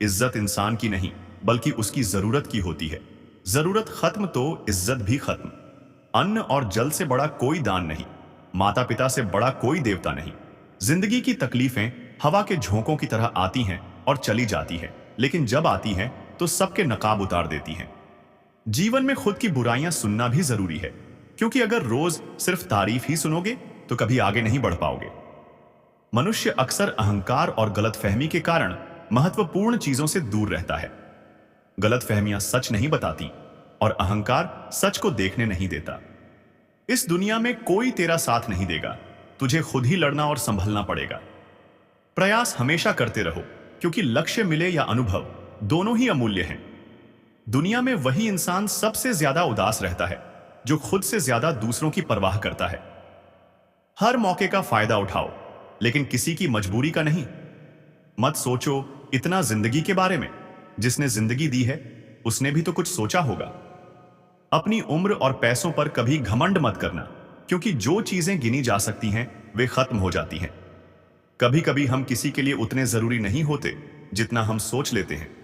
इज्जत इंसान की नहीं, बल्कि उसकी जरूरत की होती है। जरूरत खत्म तो इज्जत भी खत्म। अन्न और जल से बड़ा कोई दान नहीं, माता पिता से बड़ा कोई देवता नहीं। जिंदगी की तकलीफें हवा के झोंकों की तरह आती हैं और चली जाती है, लेकिन जब आती हैं तो सबके नकाब उतार देती हैं। जीवन में खुद की बुराइयां सुनना भी जरूरी है, क्योंकि अगर रोज सिर्फ तारीफ ही सुनोगे तो कभी आगे नहीं बढ़ पाओगे। मनुष्य अक्सर अहंकार और गलतफहमी के कारण महत्वपूर्ण चीजों से दूर रहता है। गलतफहमियां सच नहीं बताती और अहंकार सच को देखने नहीं देता। इस दुनिया में कोई तेरा साथ नहीं देगा, तुझे खुद ही लड़ना और संभलना पड़ेगा। प्रयास हमेशा करते रहो, क्योंकि लक्ष्य मिले या अनुभव, दोनों ही अमूल्य हैं। दुनिया में वही इंसान सबसे ज्यादा उदास रहता है जो खुद से ज्यादा दूसरों की परवाह करता है। हर मौके का फायदा उठाओ, लेकिन किसी की मजबूरी का नहीं। मत सोचो इतना जिंदगी के बारे में, जिसने जिंदगी दी है उसने भी तो कुछ सोचा होगा। अपनी उम्र और पैसों पर कभी घमंड मत करना, क्योंकि जो चीजें गिनी जा सकती हैं वे खत्म हो जाती हैं। कभी कभी हम किसी के लिए उतने जरूरी नहीं होते जितना हम सोच लेते हैं।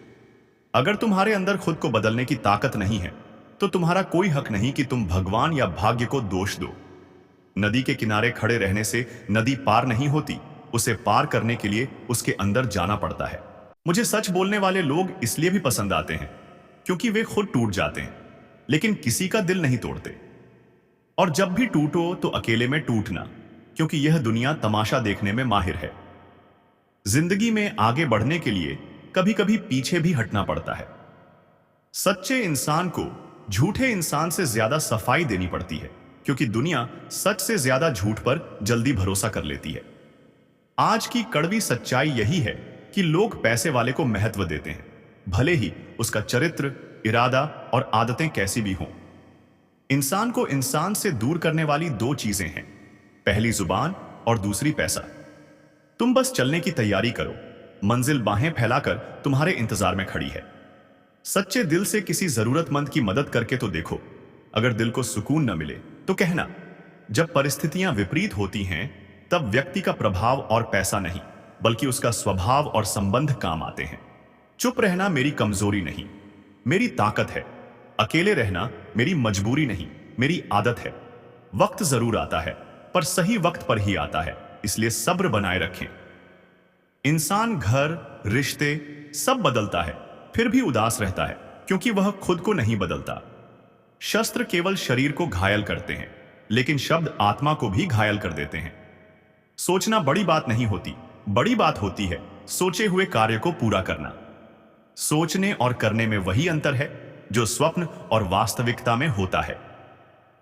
अगर तुम्हारे अंदर खुद को बदलने की ताकत नहीं है तो तुम्हारा कोई हक नहीं कि तुम भगवान या भाग्य को दोष दो। नदी के किनारे खड़े रहने से नदी पार नहीं होती, उसे पार करने के लिए उसके अंदर जाना पड़ता है। मुझे सच बोलने वाले लोग इसलिए भी पसंद आते हैं क्योंकि वे खुद टूट जाते हैं, लेकिन किसी का दिल नहीं तोड़ते। और जब भी टूटो तो अकेले में टूटना, क्योंकि यह दुनिया तमाशा देखने में माहिर है। जिंदगी में आगे बढ़ने के लिए कभी कभी पीछे भी हटना पड़ता है। सच्चे इंसान को झूठे इंसान से ज्यादा सफाई देनी पड़ती है, क्योंकि दुनिया सच से ज्यादा झूठ पर जल्दी भरोसा कर लेती है। आज की कड़वी सच्चाई यही है कि लोग पैसे वाले को महत्व देते हैं, भले ही उसका चरित्र, इरादा और आदतें कैसी भी हों। इंसान को इंसान से दूर करने वाली दो चीजें हैं, पहली जुबान और दूसरी पैसा। तुम बस चलने की तैयारी करो, मंजिल बाहें फैलाकर तुम्हारे इंतजार में खड़ी है। सच्चे दिल से किसी जरूरतमंद की मदद करके तो देखो। अगर दिल को सुकून न मिले तो कहना। जब परिस्थितियां विपरीत होती हैं तब व्यक्ति का प्रभाव और पैसा नहीं, बल्कि उसका स्वभाव और संबंध काम आते हैं। चुप रहना मेरी कमजोरी नहीं, मेरी ताकत है। अकेले रहना मेरी मजबूरी नहीं, मेरी आदत है। वक्त जरूर आता है, पर सही वक्त पर ही आता है, इसलिए सब्र बनाए रखें। इंसान घर, रिश्ते सब बदलता है, फिर भी उदास रहता है, क्योंकि वह खुद को नहीं बदलता। शस्त्र केवल शरीर को घायल करते हैं, लेकिन शब्द आत्मा को भी घायल कर देते हैं। सोचना बड़ी बात नहीं होती, बड़ी बात होती है सोचे हुए कार्य को पूरा करना। सोचने और करने में वही अंतर है जो स्वप्न और वास्तविकता में होता है।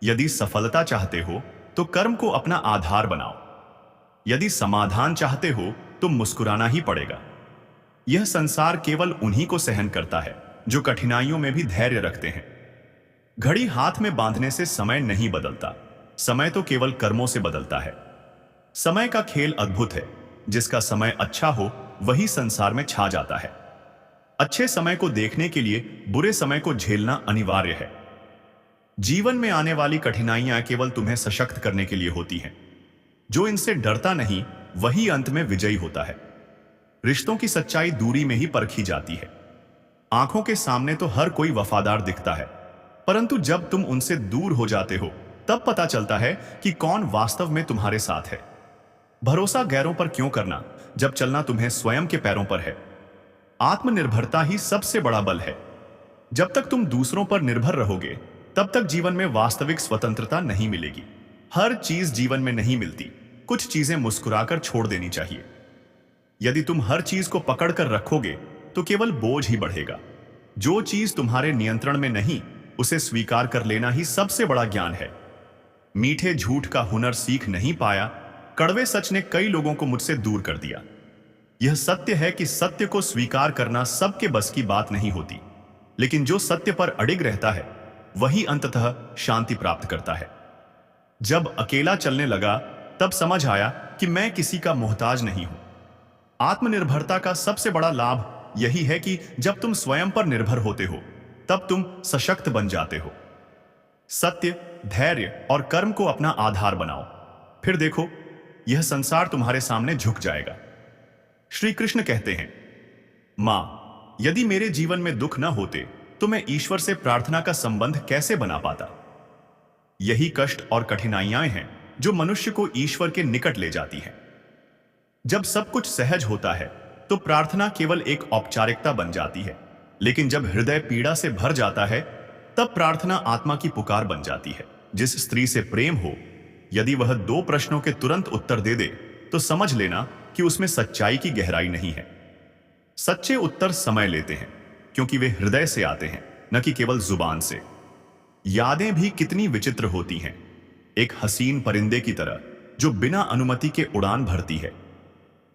यदि सफलता चाहते हो तो कर्म को अपना आधार बनाओ। यदि समाधान चाहते हो तो मुस्कुराना ही पड़ेगा। यह संसार केवल उन्हीं को सहन करता है जो कठिनाइयों में भी धैर्य रखते हैं। घड़ी हाथ में बांधने से समय नहीं बदलता, समय तो केवल कर्मों से बदलता है। समय का खेल अद्भुत है, जिसका समय अच्छा हो वही संसार में छा जाता है। अच्छे समय को देखने के लिए बुरे समय को झेलना अनिवार्य है। जीवन में आने वाली कठिनाइयां केवल तुम्हें सशक्त करने के लिए होती हैं। जो इनसे डरता नहीं वही अंत में विजयी होता है। रिश्तों की सच्चाई दूरी में ही परखी जाती है। आंखों के सामने तो हर कोई वफादार दिखता है, परंतु जब तुम उनसे दूर हो जाते हो तब पता चलता है कि कौन वास्तव में तुम्हारे साथ है। भरोसा गैरों पर क्यों करना जब चलना तुम्हें स्वयं के पैरों पर है। आत्मनिर्भरता ही सबसे बड़ा बल है। जब तक तुम दूसरों पर निर्भर रहोगे तब तक जीवन में वास्तविक स्वतंत्रता नहीं मिलेगी। हर चीज जीवन में नहीं मिलती, कुछ चीजें मुस्कुराकर छोड़ देनी चाहिए। यदि तुम हर चीज को पकड़ कर रखोगे तो केवल बोझ ही बढ़ेगा। जो चीज तुम्हारे नियंत्रण में नहीं उसे स्वीकार कर लेना ही सबसे बड़ा ज्ञान है। मीठे झूठ का हुनर सीख नहीं पाया, कड़वे सच ने कई लोगों को मुझसे दूर कर दिया। यह सत्य है कि सत्य को स्वीकार करना सबके बस की बात नहीं होती, लेकिन जो सत्य पर अडिग रहता है वही अंततः शांति प्राप्त करता है। जब अकेला चलने लगा तब समझ आया कि मैं किसी का मोहताज नहीं हूं। आत्मनिर्भरता का सबसे बड़ा लाभ यही है कि जब तुम स्वयं पर निर्भर होते हो तब तुम सशक्त बन जाते हो। सत्य, धैर्य और कर्म को अपना आधार बनाओ, फिर देखो यह संसार तुम्हारे सामने झुक जाएगा। श्री कृष्ण कहते हैं, मां, यदि मेरे जीवन में दुख न होते तो मैं ईश्वर से प्रार्थना का संबंध कैसे बना पाता। यही कष्ट और कठिनाइयां हैं जो मनुष्य को ईश्वर के निकट ले जाती हैं। जब सब कुछ सहज होता है तो प्रार्थना केवल एक औपचारिकता बन जाती है, लेकिन जब हृदय पीड़ा से भर जाता है तब प्रार्थना आत्मा की पुकार बन जाती है। जिस स्त्री से प्रेम हो, यदि वह 2 प्रश्नों के तुरंत उत्तर दे दे तो समझ लेना कि उसमें सच्चाई की गहराई नहीं है। सच्चे उत्तर समय लेते हैं क्योंकि वे हृदय से आते हैं, न कि केवल जुबान से। यादें भी कितनी विचित्र होती हैं, एक हसीन परिंदे की तरह जो बिना अनुमति के उड़ान भरती है।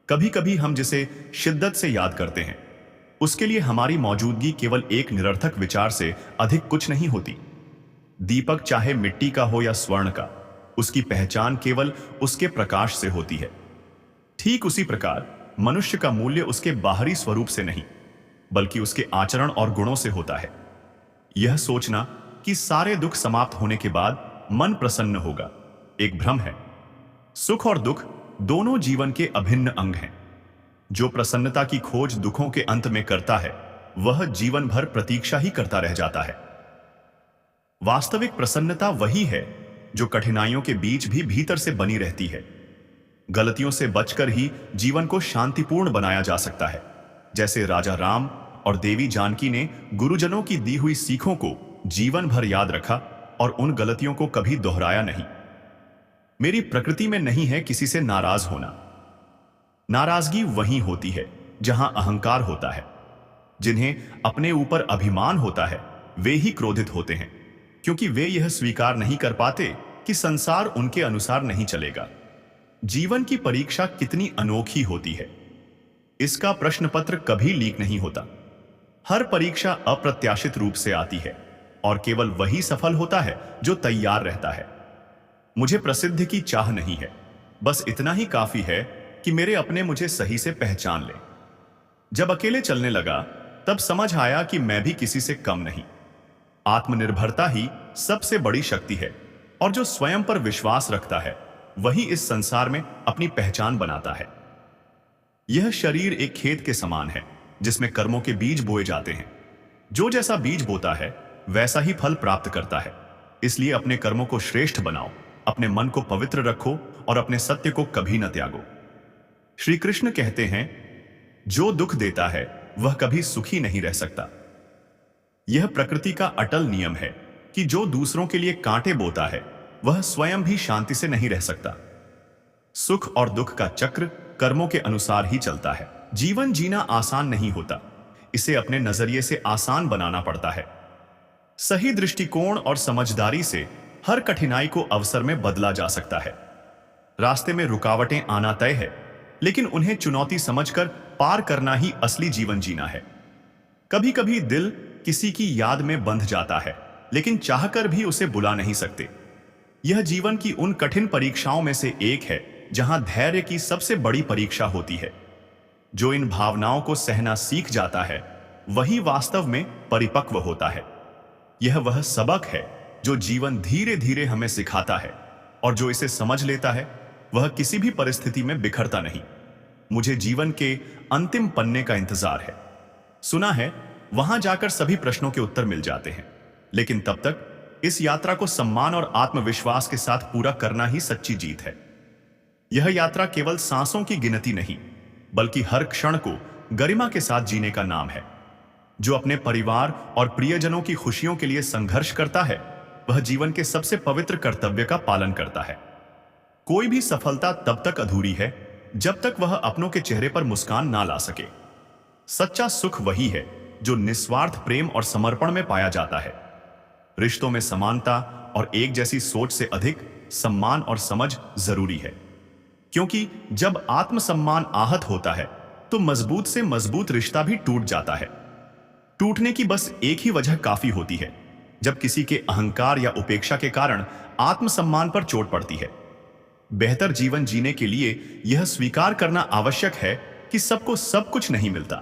कभी कभी हम जिसे शिद्दत से याद करते हैं उसके लिए हमारी मौजूदगी केवल एक निरर्थक विचार से अधिक कुछ नहीं होती। दीपक चाहे मिट्टी का हो या स्वर्ण का, उसकी पहचान केवल उसके प्रकाश से होती है। ठीक उसी प्रकार मनुष्य का मूल्य उसके बाहरी स्वरूप से नहीं बल्कि उसके आचरण और गुणों से होता है। यह सोचना कि सारे दुख समाप्त होने के बाद मन प्रसन्न होगा एक भ्रम है। सुख और दुख दोनों जीवन के अभिन्न अंग हैं। जो प्रसन्नता की खोज दुखों के अंत में करता है वह जीवन भर प्रतीक्षा ही करता रह जाता है। वास्तविक प्रसन्नता वही है जो कठिनाइयों के बीच भी भीतर से बनी रहती है। गलतियों से बचकर ही जीवन को शांतिपूर्ण बनाया जा सकता है। जैसे राजा राम और देवी जानकी ने गुरुजनों की दी हुई सीखों को जीवन भर याद रखा और उन गलतियों को कभी दोहराया नहीं। मेरी प्रकृति में नहीं है किसी से नाराज होना। नाराजगी वहीं होती है जहां अहंकार होता है। जिन्हें अपने ऊपर अभिमान होता है वे ही क्रोधित होते हैं, क्योंकि वे यह स्वीकार नहीं कर पाते कि संसार उनके अनुसार नहीं चलेगा। जीवन की परीक्षा कितनी अनोखी होती है, इसका प्रश्न पत्र कभी लीक नहीं होता। हर परीक्षा अप्रत्याशित रूप से आती है और केवल वही सफल होता है जो तैयार रहता है। मुझे प्रसिद्धि की चाह नहीं है, बस इतना ही काफी है कि मेरे अपने मुझे सही से पहचान लें। जब अकेले चलने लगा तब समझ आया कि मैं भी किसी से कम नहीं। आत्मनिर्भरता ही सबसे बड़ी शक्ति है और जो स्वयं पर विश्वास रखता है वही इस संसार में अपनी पहचान बनाता है। यह शरीर एक खेत के समान है जिसमें कर्मों के बीज बोए जाते हैं। जो जैसा बीज बोता है वैसा ही फल प्राप्त करता है। इसलिए अपने कर्मों को श्रेष्ठ बनाओ, अपने मन को पवित्र रखो और अपने सत्य को कभी न त्यागो। श्री कृष्ण कहते हैं, जो दुख देता है वह कभी सुखी नहीं रह सकता। यह प्रकृति का अटल नियम है कि जो दूसरों के लिए कांटे बोता है वह स्वयं भी शांति से नहीं रह सकता। सुख और दुख का चक्र कर्मों के अनुसार ही चलता है। जीवन जीना आसान नहीं होता, इसे अपने नजरिए से आसान बनाना पड़ता है। सही दृष्टिकोण और समझदारी से हर कठिनाई को अवसर में बदला जा सकता है। रास्ते में रुकावटें आना तय है, लेकिन उन्हें चुनौती समझकर पार करना ही असली जीवन जीना है। कभी कभी दिल किसी की याद में बंध जाता है, लेकिन चाहकर भी उसे बुला नहीं सकते। यह जीवन की उन कठिन परीक्षाओं में से एक है जहां धैर्य की सबसे बड़ी परीक्षा होती है। जो इन भावनाओं को सहना सीख जाता है वही वास्तव में परिपक्व होता है। यह वह सबक है जो जीवन धीरे धीरे हमें सिखाता है, और जो इसे समझ लेता है वह किसी भी परिस्थिति में बिखरता नहीं। मुझे जीवन के अंतिम पन्ने का इंतजार है। सुना है वहां जाकर सभी प्रश्नों के उत्तर मिल जाते हैं, लेकिन तब तक इस यात्रा को सम्मान और आत्मविश्वास के साथ पूरा करना ही सच्ची जीत है। यह यात्रा केवल सांसों की गिनती नहीं, बल्कि हर क्षण को गरिमा के साथ जीने का नाम है। जो अपने परिवार और प्रियजनों की खुशियों के लिए संघर्ष करता है वह जीवन के सबसे पवित्र कर्तव्य का पालन करता है। कोई भी सफलता तब तक अधूरी है जब तक वह अपनों के चेहरे पर मुस्कान ना ला सके। सच्चा सुख वही है जो निस्वार्थ प्रेम और समर्पण में पाया जाता है। रिश्तों में समानता और एक जैसी सोच से अधिक सम्मान और समझ जरूरी है, क्योंकि जब आत्मसम्मान आहत होता है तो मजबूत से मजबूत रिश्ता भी टूट जाता है। टूटने की बस एक ही वजह काफी होती है, जब किसी के अहंकार या उपेक्षा के कारण आत्मसम्मान पर चोट पड़ती है। बेहतर जीवन जीने के लिए यह स्वीकार करना आवश्यक है कि सबको सब कुछ नहीं मिलता,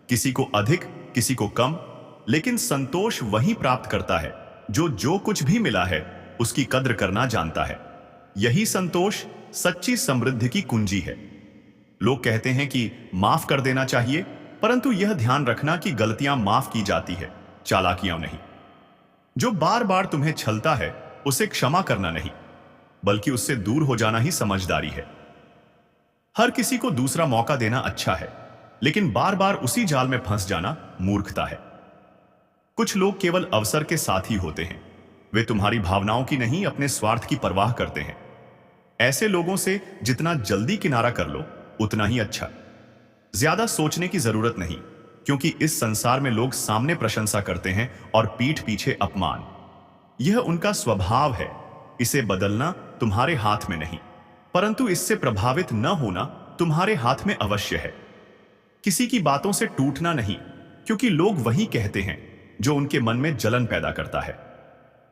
किसी को अधिक, किसी को कम, लेकिन संतोष वही प्राप्त करता है जो कुछ भी मिला है उसकी कद्र करना जानता है। यही संतोष सच्ची समृद्धि की कुंजी है। लोग कहते हैं कि माफ कर देना चाहिए, परंतु यह ध्यान रखना कि गलतियां माफ की जाती है, चालाकियां नहीं। जो बार बार तुम्हें छलता है उसे क्षमा करना नहीं, बल्कि उससे दूर हो जाना ही समझदारी है। हर किसी को दूसरा मौका देना अच्छा है, लेकिन बार बार उसी जाल में फंस जाना मूर्खता है। कुछ लोग केवल अवसर के साथ ही होते हैं, वे तुम्हारी भावनाओं की नहीं, अपने स्वार्थ की परवाह करते हैं। ऐसे लोगों से जितना जल्दी किनारा कर लो उतना ही अच्छा। ज्यादा सोचने की जरूरत नहीं, क्योंकि इस संसार में लोग सामने प्रशंसा करते हैं और पीठ पीछे अपमान। यह उनका स्वभाव है, इसे बदलना तुम्हारे हाथ में नहीं, परंतु इससे प्रभावित न होना तुम्हारे हाथ में अवश्य है। किसी की बातों से टूटना नहीं, क्योंकि लोग वही कहते हैं जो उनके मन में जलन पैदा करता है।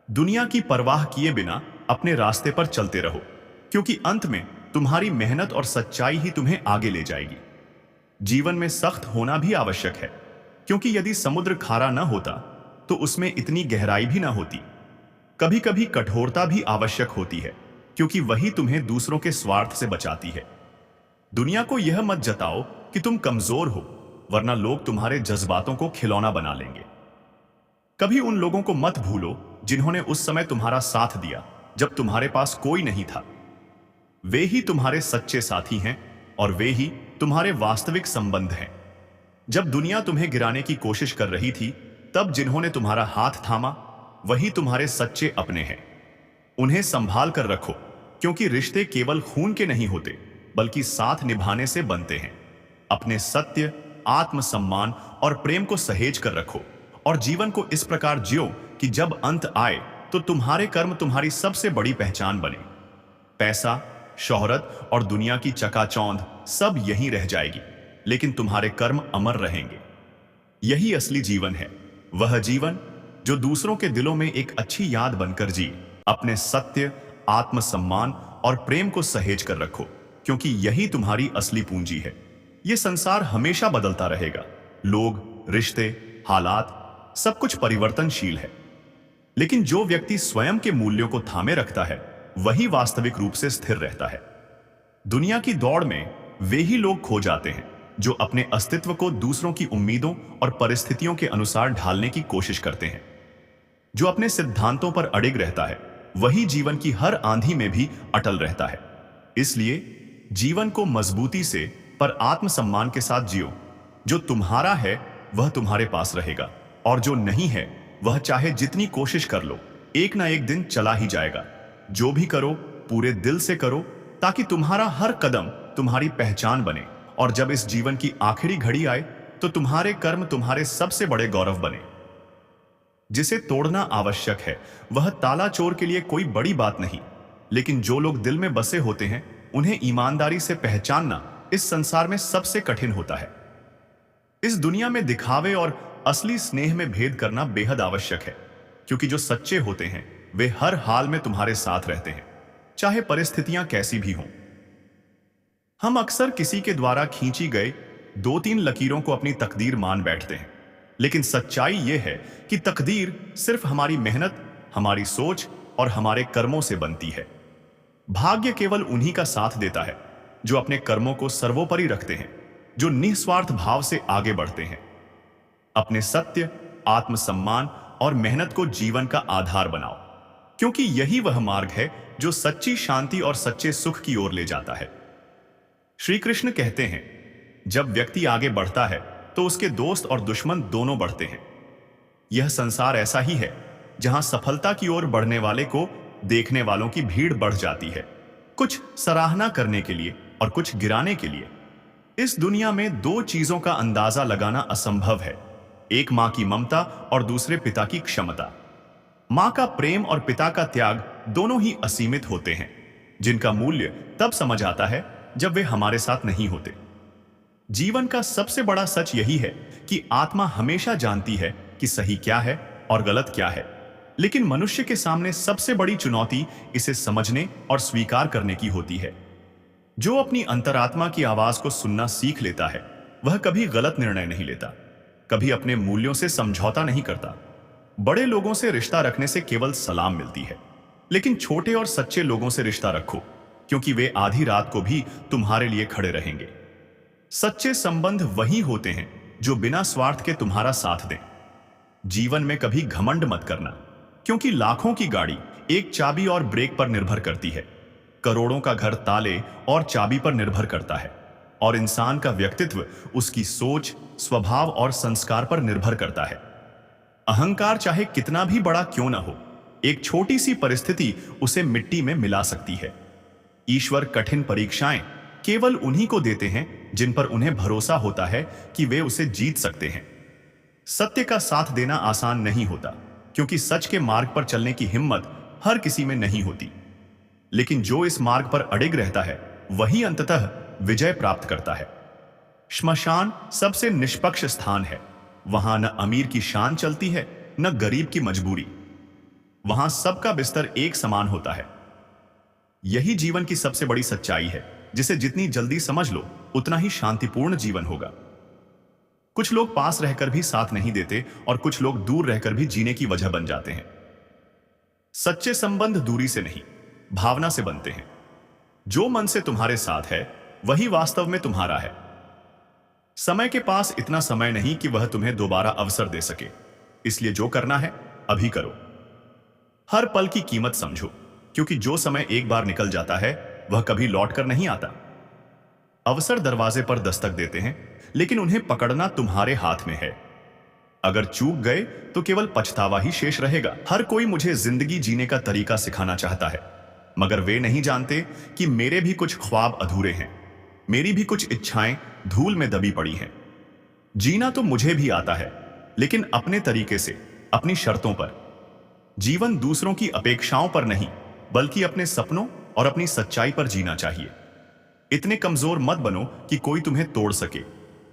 दुनिया की परवाह किए बिना अपने रास्ते पर चलते रहो, क्योंकि अंत में तुम्हारी मेहनत और सच्चाई ही तुम्हें आगे ले जाएगी। जीवन में सख्त होना भी आवश्यक है, क्योंकि यदि समुद्र खारा न होता तो उसमें इतनी गहराई भी ना होती। कभी कभी कठोरता भी आवश्यक होती है, क्योंकि वही तुम्हें दूसरों के स्वार्थ से बचाती है। दुनिया को यह मत जताओ कि तुम कमजोर हो, वरना लोग तुम्हारे जज्बातों को खिलौना बना लेंगे। कभी उन लोगों को मत भूलो जिन्होंने उस समय तुम्हारा साथ दिया जब तुम्हारे पास कोई नहीं था। वे ही तुम्हारे सच्चे साथी हैं और वे ही तुम्हारे वास्तविक संबंध हैं। जब दुनिया तुम्हें गिराने की कोशिश कर रही थी, तब जिन्होंने तुम्हारा हाथ थामा वही तुम्हारे सच्चे अपने हैं। उन्हें संभाल कर रखो, क्योंकि रिश्ते केवल खून के नहीं होते, बल्कि साथ निभाने से बनते हैं। अपने सत्य, आत्मसम्मान और प्रेम को सहेज कर रखो और जीवन को इस प्रकार जियो कि जब अंत आए तो तुम्हारे कर्म तुम्हारी सबसे बड़ी पहचान बने। पैसा, शोहरत और दुनिया की चकाचौंध सब यहीं रह जाएगी, लेकिन तुम्हारे कर्म अमर रहेंगे। यही असली जीवन है, वह जीवन जो दूसरों के दिलों में एक अच्छी याद बनकर जी। अपने सत्य, आत्मसम्मान और प्रेम को सहेज कर रखो, क्योंकि यही तुम्हारी असली पूंजी है। यह संसार हमेशा बदलता रहेगा, लोग, रिश्ते, हालात सब कुछ परिवर्तनशील है, लेकिन जो व्यक्ति स्वयं के मूल्यों को थामे रखता है वही वास्तविक रूप से स्थिर रहता है। दुनिया की दौड़ में वे ही लोग खो जाते हैं जो अपने अस्तित्व को दूसरों की उम्मीदों और परिस्थितियों के अनुसार ढालने की कोशिश करते हैं। जो अपने सिद्धांतों पर अडिग रहता है वही जीवन की हर आंधी में भी अटल रहता है। इसलिए जीवन को मजबूती से पर आत्मसम्मान के साथ जियो। जो तुम्हारा है वह तुम्हारे पास रहेगा, और जो नहीं है वह चाहे जितनी कोशिश कर लो एक ना एक दिन चला ही जाएगा। जो भी करो पूरे दिल से करो, ताकि तुम्हारा हर कदम तुम्हारी पहचान बने, और जब इस जीवन की आखिरी घड़ी आए तो तुम्हारे कर्म तुम्हारे सबसे बड़े गौरव बने। जिसे तोड़ना आवश्यक है वह ताला चोर के लिए कोई बड़ी बात नहीं, लेकिन जो लोग दिल में बसे होते हैं उन्हें ईमानदारी से पहचानना इस संसार में सबसे कठिन होता है। इस दुनिया में दिखावे और असली स्नेह में भेद करना बेहद आवश्यक है, क्योंकि जो सच्चे होते हैं वे हर हाल में तुम्हारे साथ रहते हैं, चाहे परिस्थितियां कैसी भी हों। हम अक्सर किसी के द्वारा खींची गई 2-3 लकीरों को अपनी तकदीर मान बैठते हैं, लेकिन सच्चाई यह है कि तकदीर सिर्फ हमारी मेहनत, हमारी सोच और हमारे कर्मों से बनती है। भाग्य केवल उन्हीं का साथ देता है जो अपने कर्मों को सर्वोपरि रखते हैं, जो निस्वार्थ भाव से आगे बढ़ते हैं। अपने सत्य, आत्मसम्मान और मेहनत को जीवन का आधार बनाओ, क्योंकि यही वह मार्ग है जो सच्ची शांति और सच्चे सुख की ओर ले जाता है। श्री कृष्ण कहते हैं, जब व्यक्ति आगे बढ़ता है तो उसके दोस्त और दुश्मन दोनों बढ़ते हैं। यह संसार ऐसा ही है जहां सफलता की ओर बढ़ने वाले को देखने वालों की भीड़ बढ़ जाती है, कुछ सराहना करने के लिए और कुछ गिराने के लिए। इस दुनिया में 2 चीजों का अंदाजा लगाना असंभव है, एक मां की ममता और दूसरे पिता की क्षमता। मां का प्रेम और पिता का त्याग दोनों ही असीमित होते हैं, जिनका मूल्य तब समझ आता है जब वे हमारे साथ नहीं होते। जीवन का सबसे बड़ा सच यही है कि आत्मा हमेशा जानती है कि सही क्या है और गलत क्या है, लेकिन मनुष्य के सामने सबसे बड़ी चुनौती इसे समझने और स्वीकार करने की होती है। जो अपनी अंतरात्मा की आवाज को सुनना सीख लेता है, वह कभी गलत निर्णय नहीं लेता, कभी अपने मूल्यों से समझौता नहीं करता। बड़े लोगों से रिश्ता रखने से केवल सलाम मिलती है, लेकिन छोटे और सच्चे लोगों से रिश्ता रखो, क्योंकि वे आधी रात को भी तुम्हारे लिए खड़े रहेंगे। सच्चे संबंध वही होते हैं जो बिना स्वार्थ के तुम्हारा साथ दें। जीवन में कभी घमंड मत करना, क्योंकि लाखों की गाड़ी एक चाबी और ब्रेक पर निर्भर करती है। करोड़ों का घर ताले और चाबी पर निर्भर करता है, और इंसान का व्यक्तित्व उसकी सोच, स्वभाव और संस्कार पर निर्भर करता है। अहंकार चाहे कितना भी बड़ा क्यों ना हो, एक छोटी सी परिस्थिति उसे मिट्टी में मिला सकती है। ईश्वर कठिन परीक्षाएं केवल उन्हीं को देते हैं जिन पर उन्हें भरोसा होता है कि वे उसे जीत सकते हैं। सत्य का साथ देना आसान नहीं होता, क्योंकि सच के मार्ग पर चलने की हिम्मत हर किसी में नहीं होती। लेकिन जो इस मार्ग पर अडिग रहता है, वही अंततः विजय प्राप्त करता है। श्मशान सबसे निष्पक्ष स्थान है। वहां न अमीर की शान चलती है, न गरीब की मजबूरी। वहां सबका बिस्तर एक समान होता है। यही जीवन की सबसे बड़ी सच्चाई है, जिसे जितनी जल्दी समझ लो, उतना ही शांतिपूर्ण जीवन होगा। कुछ लोग पास रहकर भी साथ नहीं देते, और कुछ लोग दूर रहकर भी जीने की वजह बन जाते हैं। सच्चे संबंध दूरी से नहीं, भावना से बनते हैं। जो मन से तुम्हारे साथ है, वही वास्तव में तुम्हारा है। समय के पास इतना समय नहीं कि वह तुम्हें दोबारा अवसर दे सके, इसलिए जो करना है अभी करो। हर पल की कीमत समझो, क्योंकि जो समय एक बार निकल जाता है, वह कभी लौट कर नहीं आता। अवसर दरवाजे पर दस्तक देते हैं, लेकिन उन्हें पकड़ना तुम्हारे हाथ में है। अगर चूक गए तो केवल पछतावा ही शेष रहेगा। हर कोई मुझे जिंदगी जीने का तरीका सिखाना चाहता है, मगर वे नहीं जानते कि मेरे भी कुछ ख्वाब अधूरे हैं, मेरी भी कुछ इच्छाएं धूल में दबी पड़ी हैं। जीना तो मुझे भी आता है, लेकिन अपने तरीके से, अपनी शर्तों पर। जीवन दूसरों की अपेक्षाओं पर नहीं, बल्कि अपने सपनों और अपनी सच्चाई पर जीना चाहिए। इतने कमजोर मत बनो कि कोई तुम्हें तोड़ सके,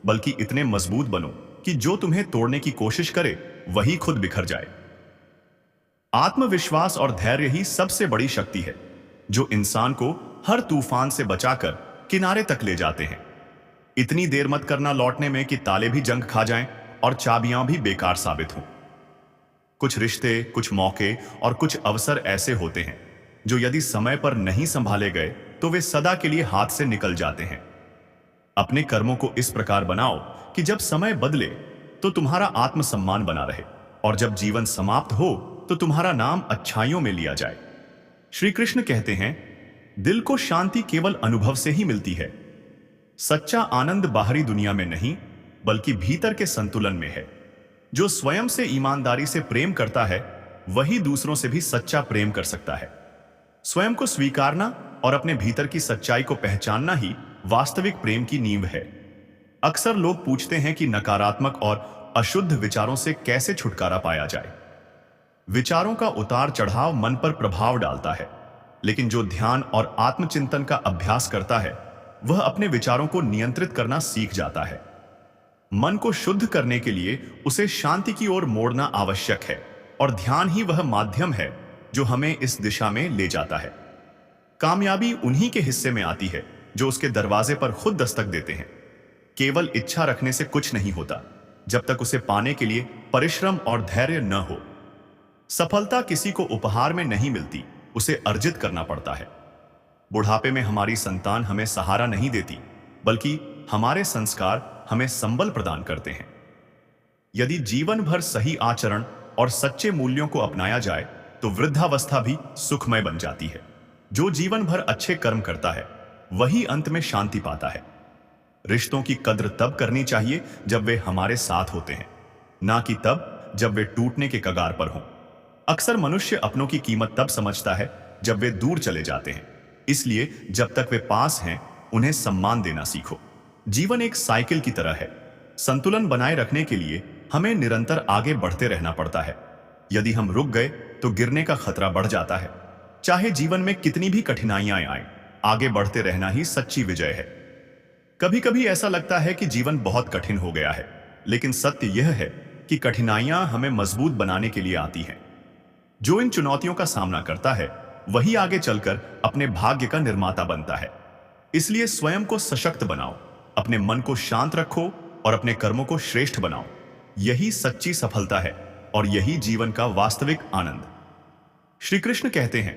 बल्कि इतने मजबूत बनो कि जो तुम्हें तोड़ने की कोशिश करे, वही खुद बिखर जाए। आत्मविश्वास और धैर्य ही सबसे बड़ी शक्ति है, जो इंसान को हर तूफान से बचाकर किनारे तक ले जाते हैं। इतनी देर मत करना लौटने में कि ताले भी जंग खा जाएं और चाबियां भी बेकार साबित हों। कुछ रिश्ते, कुछ मौके और कुछ अवसर ऐसे होते हैं जो यदि समय पर नहीं संभाले गए तो वे सदा के लिए हाथ से निकल जाते हैं। अपने कर्मों को इस प्रकार बनाओ कि जब समय बदले तो तुम्हारा आत्मसम्मान बना रहे, और जब जीवन समाप्त हो तो तुम्हारा नाम अच्छाइयों में लिया जाए। श्री कृष्ण कहते हैं, दिल को शांति केवल अनुभव से ही मिलती है। सच्चा आनंद बाहरी दुनिया में नहीं, बल्कि भीतर के संतुलन में है। जो स्वयं से ईमानदारी से प्रेम करता है, वही दूसरों से भी सच्चा प्रेम कर सकता है। स्वयं को स्वीकारना और अपने भीतर की सच्चाई को पहचानना ही वास्तविक प्रेम की नींव है। अक्सर लोग पूछते हैं कि नकारात्मक और अशुद्ध विचारों से कैसे छुटकारा पाया जाए। विचारों का उतार चढ़ाव मन पर प्रभाव डालता है, लेकिन जो ध्यान और आत्मचिंतन का अभ्यास करता है, वह अपने विचारों को नियंत्रित करना सीख जाता है। मन को शुद्ध करने के लिए उसे शांति की ओर मोड़ना आवश्यक है, और ध्यान ही वह माध्यम है जो हमें इस दिशा में ले जाता है। कामयाबी उन्हीं के हिस्से में आती है जो उसके दरवाजे पर खुद दस्तक देते हैं। केवल इच्छा रखने से कुछ नहीं होता, जब तक उसे पाने के लिए परिश्रम और धैर्य न हो। सफलता किसी को उपहार में नहीं मिलती, उसे अर्जित करना पड़ता है। बुढ़ापे में हमारी संतान हमें सहारा नहीं देती, बल्कि हमारे संस्कार हमें संबल प्रदान करते हैं। यदि जीवन भर सही आचरण और सच्चे मूल्यों को अपनाया जाए तो वृद्धावस्था भी सुखमय बन जाती है। जो जीवन भर अच्छे कर्म करता है, वही अंत में शांति पाता है। रिश्तों की कद्र तब करनी चाहिए जब वे हमारे साथ होते हैं, ना कि तब जब वे टूटने के कगार पर हों। अक्सर मनुष्य अपनों की कीमत तब समझता है जब वे दूर चले जाते हैं, इसलिए जब तक वे पास हैं, उन्हें सम्मान देना सीखो। जीवन एक साइकिल की तरह है। संतुलन बनाए रखने के लिए हमें निरंतर आगे बढ़ते रहना पड़ता है। यदि हम रुक गए तो गिरने का खतरा बढ़ जाता है। चाहे जीवन में कितनी भी कठिनाइयां आए, आगे बढ़ते रहना ही सच्ची विजय है। कभी कभी ऐसा लगता है कि जीवन बहुत कठिन हो गया है, लेकिन सत्य यह है कि कठिनाइयां हमें मजबूत बनाने के लिए आती हैं। जो इन चुनौतियों का सामना करता है वही आगे चलकर अपने भाग्य का निर्माता बनता है। इसलिए स्वयं को सशक्त बनाओ, अपने मन को शांत रखो और अपने कर्मों को श्रेष्ठ बनाओ। यही सच्ची सफलता है और यही जीवन का वास्तविक आनंद। श्री कृष्ण कहते हैं,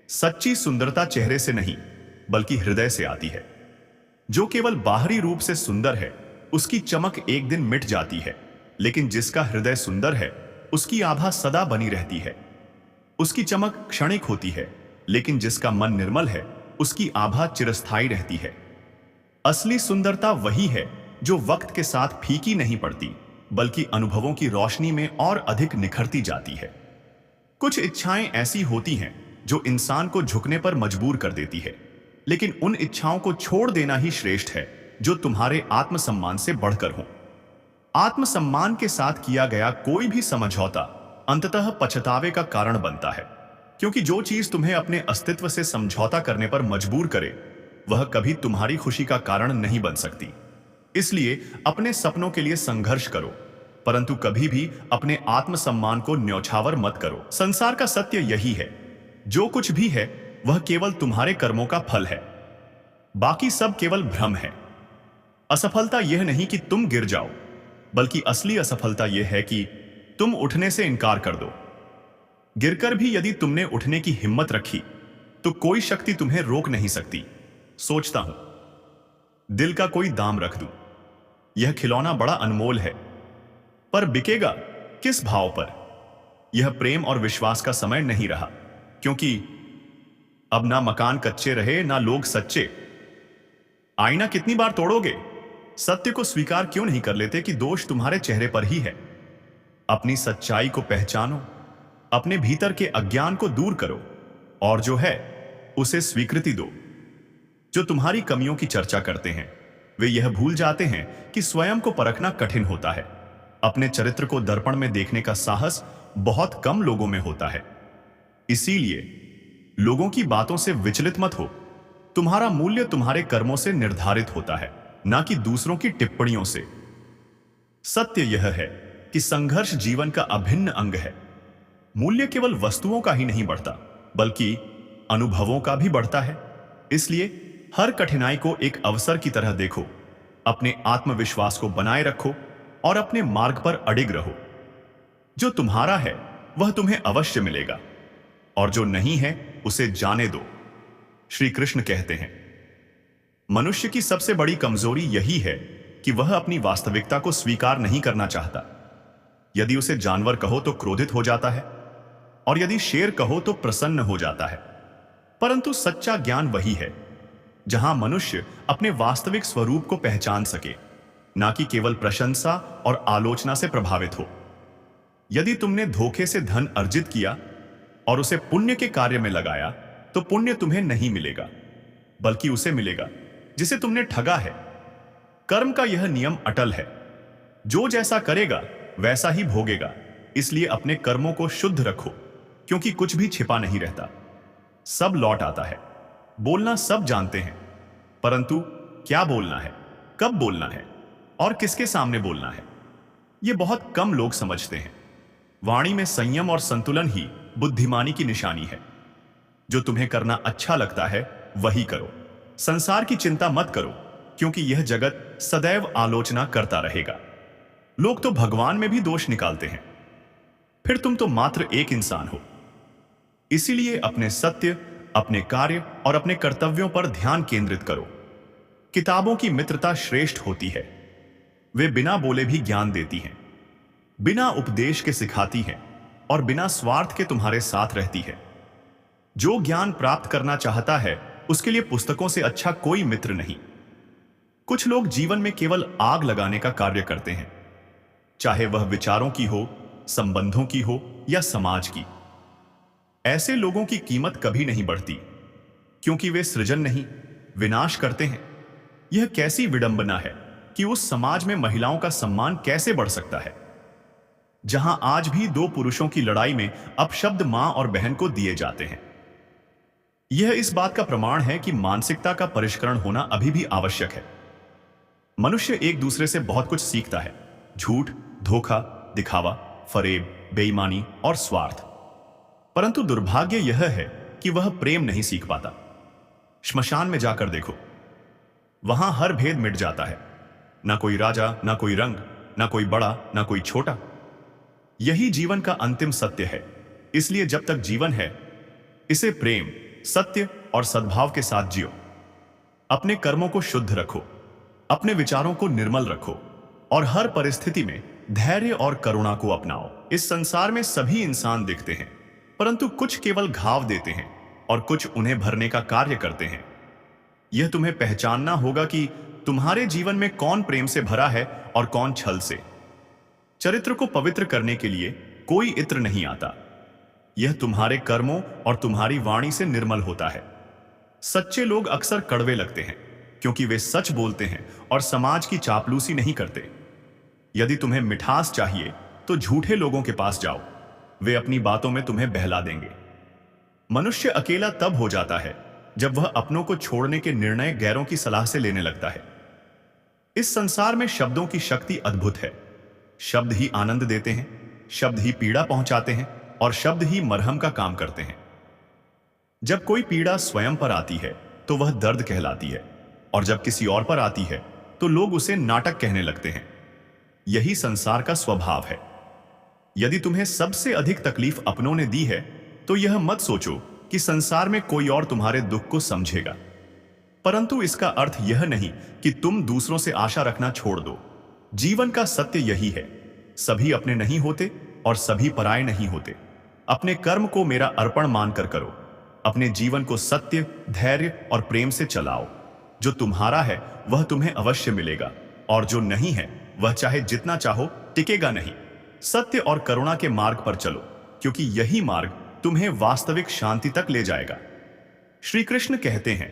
सच्ची सुंदरता चेहरे से नहीं बल्कि हृदय से आती है। जो केवल बाहरी रूप से सुंदर है उसकी चमक एक दिन मिट जाती है, लेकिन जिसका हृदय सुंदर है उसकी आभा सदा बनी रहती है। उसकी चमक क्षणिक होती है, लेकिन जिसका मन निर्मल है उसकी आभा चिरस्थायी रहती है। असली सुंदरता वही है जो वक्त के साथ फीकी नहीं पड़ती, बल्कि अनुभवों की रोशनी में और अधिक निखरती जाती है। कुछ इच्छाएं ऐसी होती हैं जो इंसान को झुकने पर मजबूर कर देती है, लेकिन उन इच्छाओं को छोड़ देना ही श्रेष्ठ है जो तुम्हारे आत्मसम्मान से बढ़कर हो। आत्मसम्मान के साथ किया गया कोई भी समझौता अंततः पछतावे का कारण बनता है, क्योंकि जो चीज तुम्हें अपने अस्तित्व से समझौता करने पर मजबूर करे वह कभी तुम्हारी खुशी का कारण नहीं बन सकती। इसलिए अपने सपनों के लिए संघर्ष करो, परंतु कभी भी अपने आत्मसम्मान को न्यौछावर मत करो। संसार का सत्य यही है, जो कुछ भी है वह केवल तुम्हारे कर्मों का फल है, बाकी सब केवल भ्रम है। असफलता यह नहीं कि तुम गिर जाओ, बल्कि असली असफलता यह है कि तुम उठने से इनकार कर दो। गिरकर भी यदि तुमने उठने की हिम्मत रखी तो कोई शक्ति तुम्हें रोक नहीं सकती। सोचता हूं दिल का कोई दाम रख दूं। यह खिलौना बड़ा अनमोल है, पर बिकेगा किस भाव पर? यह प्रेम और विश्वास का समय नहीं रहा, क्योंकि अब ना मकान कच्चे रहे ना लोग सच्चे। आईना कितनी बार तोड़ोगे? सत्य को स्वीकार क्यों नहीं कर लेते कि दोष तुम्हारे चेहरे पर ही है? अपनी सच्चाई को पहचानो, अपने भीतर के अज्ञान को दूर करो और जो है उसे स्वीकृति दो। जो तुम्हारी कमियों की चर्चा करते हैं वे यह भूल जाते हैं कि स्वयं को परखना कठिन होता है। अपने चरित्र को दर्पण में देखने का साहस बहुत कम लोगों में होता है। इसीलिए लोगों की बातों से विचलित मत हो। तुम्हारा मूल्य तुम्हारे कर्मों से निर्धारित होता है, ना कि दूसरों की टिप्पणियों से। सत्य यह है कि संघर्ष जीवन का अभिन्न अंग है। मूल्य केवल वस्तुओं का ही नहीं बढ़ता, बल्कि अनुभवों का भी बढ़ता है। इसलिए हर कठिनाई को एक अवसर की तरह देखो, अपने आत्मविश्वास को बनाए रखो और अपने मार्ग पर अडिग रहो। जो तुम्हारा है वह तुम्हें अवश्य मिलेगा और जो नहीं है उसे जाने दो। श्री कृष्ण कहते हैं, मनुष्य की सबसे बड़ी कमजोरी यही है कि वह अपनी वास्तविकता को स्वीकार नहीं करना चाहता। यदि उसे जानवर कहो तो क्रोधित हो जाता है और यदि शेर कहो तो प्रसन्न हो जाता है। परंतु सच्चा ज्ञान वही है जहां मनुष्य अपने वास्तविक स्वरूप को पहचान सके, ना कि केवल प्रशंसा और आलोचना से प्रभावित हो। यदि तुमने धोखे से धन अर्जित किया और उसे पुण्य के कार्य में लगाया तो पुण्य तुम्हें नहीं मिलेगा, बल्कि उसे मिलेगा जिसे तुमने ठगा है। कर्म का यह नियम अटल है, जो जैसा करेगा वैसा ही भोगेगा। इसलिए अपने कर्मों को शुद्ध रखो, क्योंकि कुछ भी छिपा नहीं रहता, सब लौट आता है। बोलना सब जानते हैं, परंतु क्या बोलना है, कब बोलना है और किसके सामने बोलना है, यह बहुत कम लोग समझते हैं। वाणी में संयम और संतुलन ही बुद्धिमानी की निशानी है। जो तुम्हें करना अच्छा लगता है वही करो। संसार की चिंता मत करो, क्योंकि यह जगत सदैव आलोचना करता रहेगा। लोग तो भगवान में भी दोष निकालते हैं, फिर तुम तो मात्र एक इंसान हो। इसीलिए अपने सत्य, अपने कार्य और अपने कर्तव्यों पर ध्यान केंद्रित करो। किताबों की मित्रता श्रेष्ठ होती है। वे बिना बोले भी ज्ञान देती हैं, बिना उपदेश के सिखाती हैं और बिना स्वार्थ के तुम्हारे साथ रहती है। जो ज्ञान प्राप्त करना चाहता है उसके लिए पुस्तकों से अच्छा कोई मित्र नहीं। कुछ लोग जीवन में केवल आग लगाने का कार्य करते हैं, चाहे वह विचारों की हो, संबंधों की हो या समाज की। ऐसे लोगों की कीमत कभी नहीं बढ़ती, क्योंकि वे सृजन नहीं, विनाश करते हैं। यह कैसी विडंबना है कि उस समाज में महिलाओं का सम्मान कैसे बढ़ सकता है, जहां आज भी दो पुरुषों की लड़ाई में अपशब्द मां और बहन को दिए जाते हैं। यह इस बात का प्रमाण है कि मानसिकता का परिष्करण होना अभी भी आवश्यक है। मनुष्य एक दूसरे से बहुत कुछ सीखता है, झूठ, धोखा, दिखावा, फरेब, बेईमानी और स्वार्थ। परंतु दुर्भाग्य यह है कि वह प्रेम नहीं सीख पाता। श्मशान में जाकर देखो, वहां हर भेद मिट जाता है। ना कोई राजा, ना कोई रंग, ना कोई बड़ा, ना कोई छोटा। यही जीवन का अंतिम सत्य है। इसलिए जब तक जीवन है, इसे प्रेम, सत्य और सद्भाव के साथ जियो। अपने कर्मों को शुद्ध रखो, अपने विचारों को निर्मल रखो और हर परिस्थिति में धैर्य और करुणा को अपनाओ। इस संसार में सभी इंसान दिखते हैं, परंतु कुछ केवल घाव देते हैं और कुछ उन्हें भरने का कार्य करते हैं। यह तुम्हें पहचानना होगा कि तुम्हारे जीवन में कौन प्रेम से भरा है और कौन छल से। चरित्र को पवित्र करने के लिए कोई इत्र नहीं आता। यह तुम्हारे कर्मों और तुम्हारी वाणी से निर्मल होता है। सच्चे लोग अक्सर कड़वे लगते हैं क्योंकि वे सच बोलते हैं और समाज की चापलूसी नहीं करते। यदि तुम्हें मिठास चाहिए तो झूठे लोगों के पास जाओ, वे अपनी बातों में तुम्हें बहला देंगे। मनुष्य अकेला तब हो जाता है जब वह अपनों को छोड़ने के निर्णय गैरों की सलाह से लेने लगता है। इस संसार में शब्दों की शक्ति अद्भुत है। शब्द ही आनंद देते हैं, शब्द ही पीड़ा पहुंचाते हैं और शब्द ही मरहम का काम करते हैं। जब कोई पीड़ा स्वयं पर आती है तो वह दर्द कहलाती है, और जब किसी और पर आती है तो लोग उसे नाटक कहने लगते हैं। यही संसार का स्वभाव है। यदि तुम्हें सबसे अधिक तकलीफ अपनों ने दी है तो यह मत सोचो कि संसार में कोई और तुम्हारे दुख को समझेगा। परंतु इसका अर्थ यह नहीं कि तुम दूसरों से आशा रखना छोड़ दो। जीवन का सत्य यही है, सभी अपने नहीं होते और सभी पराये नहीं होते। अपने कर्म को मेरा अर्पण मानकर करो। अपने जीवन को सत्य, धैर्य और प्रेम से चलाओ। जो तुम्हारा है वह तुम्हें अवश्य मिलेगा, और जो नहीं है वह चाहे जितना चाहो टिकेगा नहीं। सत्य और करुणा के मार्ग पर चलो, क्योंकि यही मार्ग तुम्हें वास्तविक शांति तक ले जाएगा। श्री कृष्ण कहते हैं,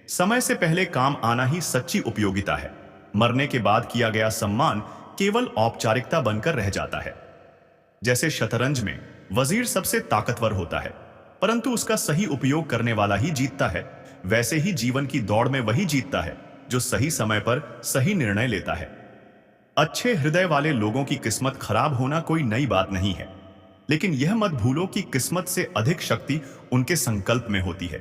समय से पहले काम आना ही सच्ची उपयोगिता है। मरने के बाद किया गया सम्मान केवल औपचारिकता बनकर रह जाता है। जैसे शतरंज में वजीर सबसे ताकतवर होता है, परंतु उसका सही उपयोग करने वाला ही जीतता है, वैसे ही जीवन की दौड़ में वही जीतता है जो सही समय पर सही निर्णय लेता है। अच्छे हृदय वाले लोगों की किस्मत खराब होना कोई नई बात नहीं है, लेकिन यह मत भूलो कि किस्मत से अधिक शक्ति उनके संकल्प में होती है।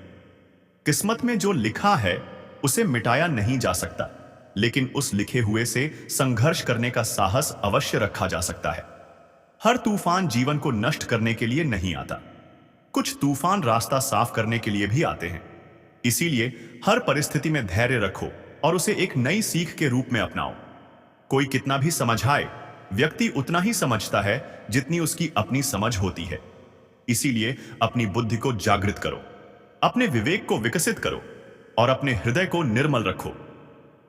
किस्मत में जो लिखा है उसे मिटाया नहीं जा सकता, लेकिन उस लिखे हुए से संघर्ष करने का साहस अवश्य रखा जा सकता है। हर तूफान जीवन को नष्ट करने के लिए नहीं आता, कुछ तूफान रास्ता साफ करने के लिए भी आते हैं। इसीलिए हर परिस्थिति में धैर्य रखो और उसे एक नई सीख के रूप में अपनाओ। कोई कितना भी समझाए, व्यक्ति उतना ही समझता है जितनी उसकी अपनी समझ होती है। इसीलिए अपनी बुद्धि को जागृत करो, अपने विवेक को विकसित करो और अपने हृदय को निर्मल रखो।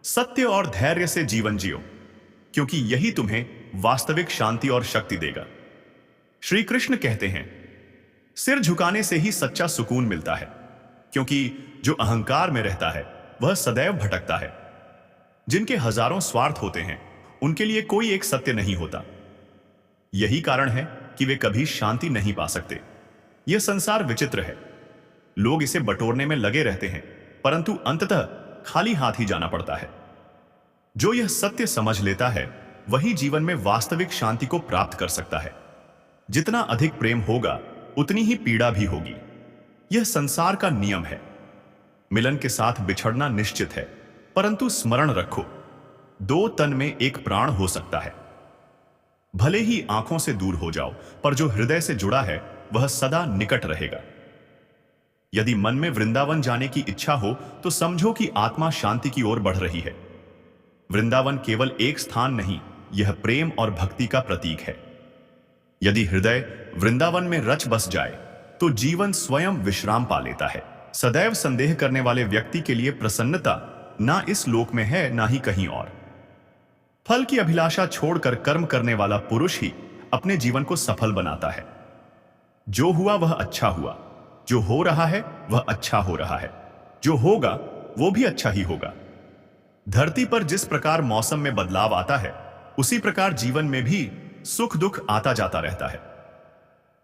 सत्य और धैर्य से जीवन जियो, क्योंकि यही तुम्हें वास्तविक शांति और शक्ति देगा। श्री कृष्ण कहते हैं, सिर झुकाने से ही सच्चा सुकून मिलता है, क्योंकि जो अहंकार में रहता है वह सदैव भटकता है। जिनके हजारों स्वार्थ होते हैं उनके लिए कोई एक सत्य नहीं होता। यही कारण है कि वे कभी शांति नहीं पा सकते। यह संसार विचित्र है। लोग इसे बटोरने में लगे रहते हैं, परंतु अंततः खाली हाथ ही जाना पड़ता है। जो यह सत्य समझ लेता है वही जीवन में वास्तविक शांति को प्राप्त कर सकता है। जितना अधिक प्रेम होगा उतनी ही पीड़ा भी होगी। यह संसार का नियम है। मिलन के साथ बिछड़ना निश्चित है, परंतु स्मरण रखो, दो तन में एक प्राण हो सकता है। भले ही आंखों से दूर हो जाओ, पर जो हृदय से जुड़ा है वह सदा निकट रहेगा। यदि मन में वृंदावन जाने की इच्छा हो तो समझो कि आत्मा शांति की ओर बढ़ रही है। वृंदावन केवल एक स्थान नहीं, यह प्रेम और भक्ति का प्रतीक है। यदि हृदय वृंदावन में रच बस जाए तो जीवन स्वयं विश्राम पा लेता है। सदैव संदेह करने वाले व्यक्ति के लिए प्रसन्नता ना इस लोक में है ना ही कहीं और। फल की अभिलाषा छोड़कर कर्म करने वाला पुरुष ही अपने जीवन को सफल बनाता है। जो हुआ वह अच्छा हुआ, जो हो रहा है वह अच्छा हो रहा है, जो होगा वो भी अच्छा ही होगा। धरती पर जिस प्रकार मौसम में बदलाव आता है उसी प्रकार जीवन में भी सुख दुख आता जाता रहता है।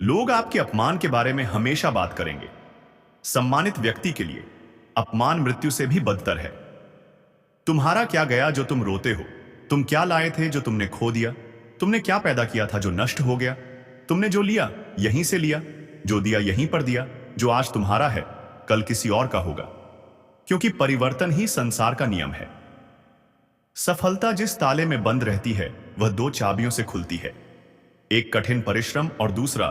लोग आपके अपमान के बारे में हमेशा बात करेंगे, सम्मानित व्यक्ति के लिए अपमान मृत्यु से भी बदतर है। तुम्हारा क्या गया जो तुम रोते हो? तुम क्या लाए थे जो तुमने खो दिया? तुमने क्या पैदा किया था जो नष्ट हो गया? तुमने जो लिया यहीं से लिया, जो दिया यहीं पर दिया। जो आज तुम्हारा है कल किसी और का होगा, क्योंकि परिवर्तन ही संसार का नियम है। सफलता जिस ताले में बंद रहती है वह दो चाबियों से खुलती है, एक कठिन परिश्रम और दूसरा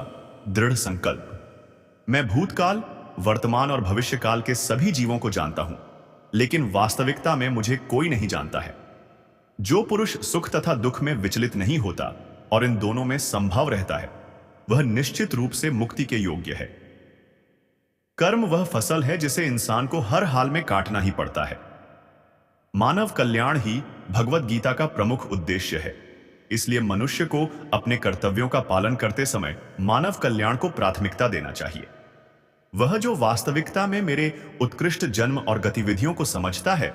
दृढ़ संकल्प। मैं भूतकाल, वर्तमान और भविष्यकाल के सभी जीवों को जानता हूं, लेकिन वास्तविकता में मुझे कोई नहीं जानता है। जो पुरुष सुख तथा दुख में विचलित नहीं होता और इन दोनों में संभव रहता है, वह निश्चित रूप से मुक्ति के योग्य है। कर्म वह फसल है जिसे इंसान को हर हाल में काटना ही पड़ता है। मानव कल्याण ही भगवत गीता का प्रमुख उद्देश्य है। इसलिए मनुष्य को अपने कर्तव्यों का पालन करते समय मानव कल्याण को प्राथमिकता देना चाहिए। वह जो वास्तविकता में मेरे उत्कृष्ट जन्म और गतिविधियों को समझता है,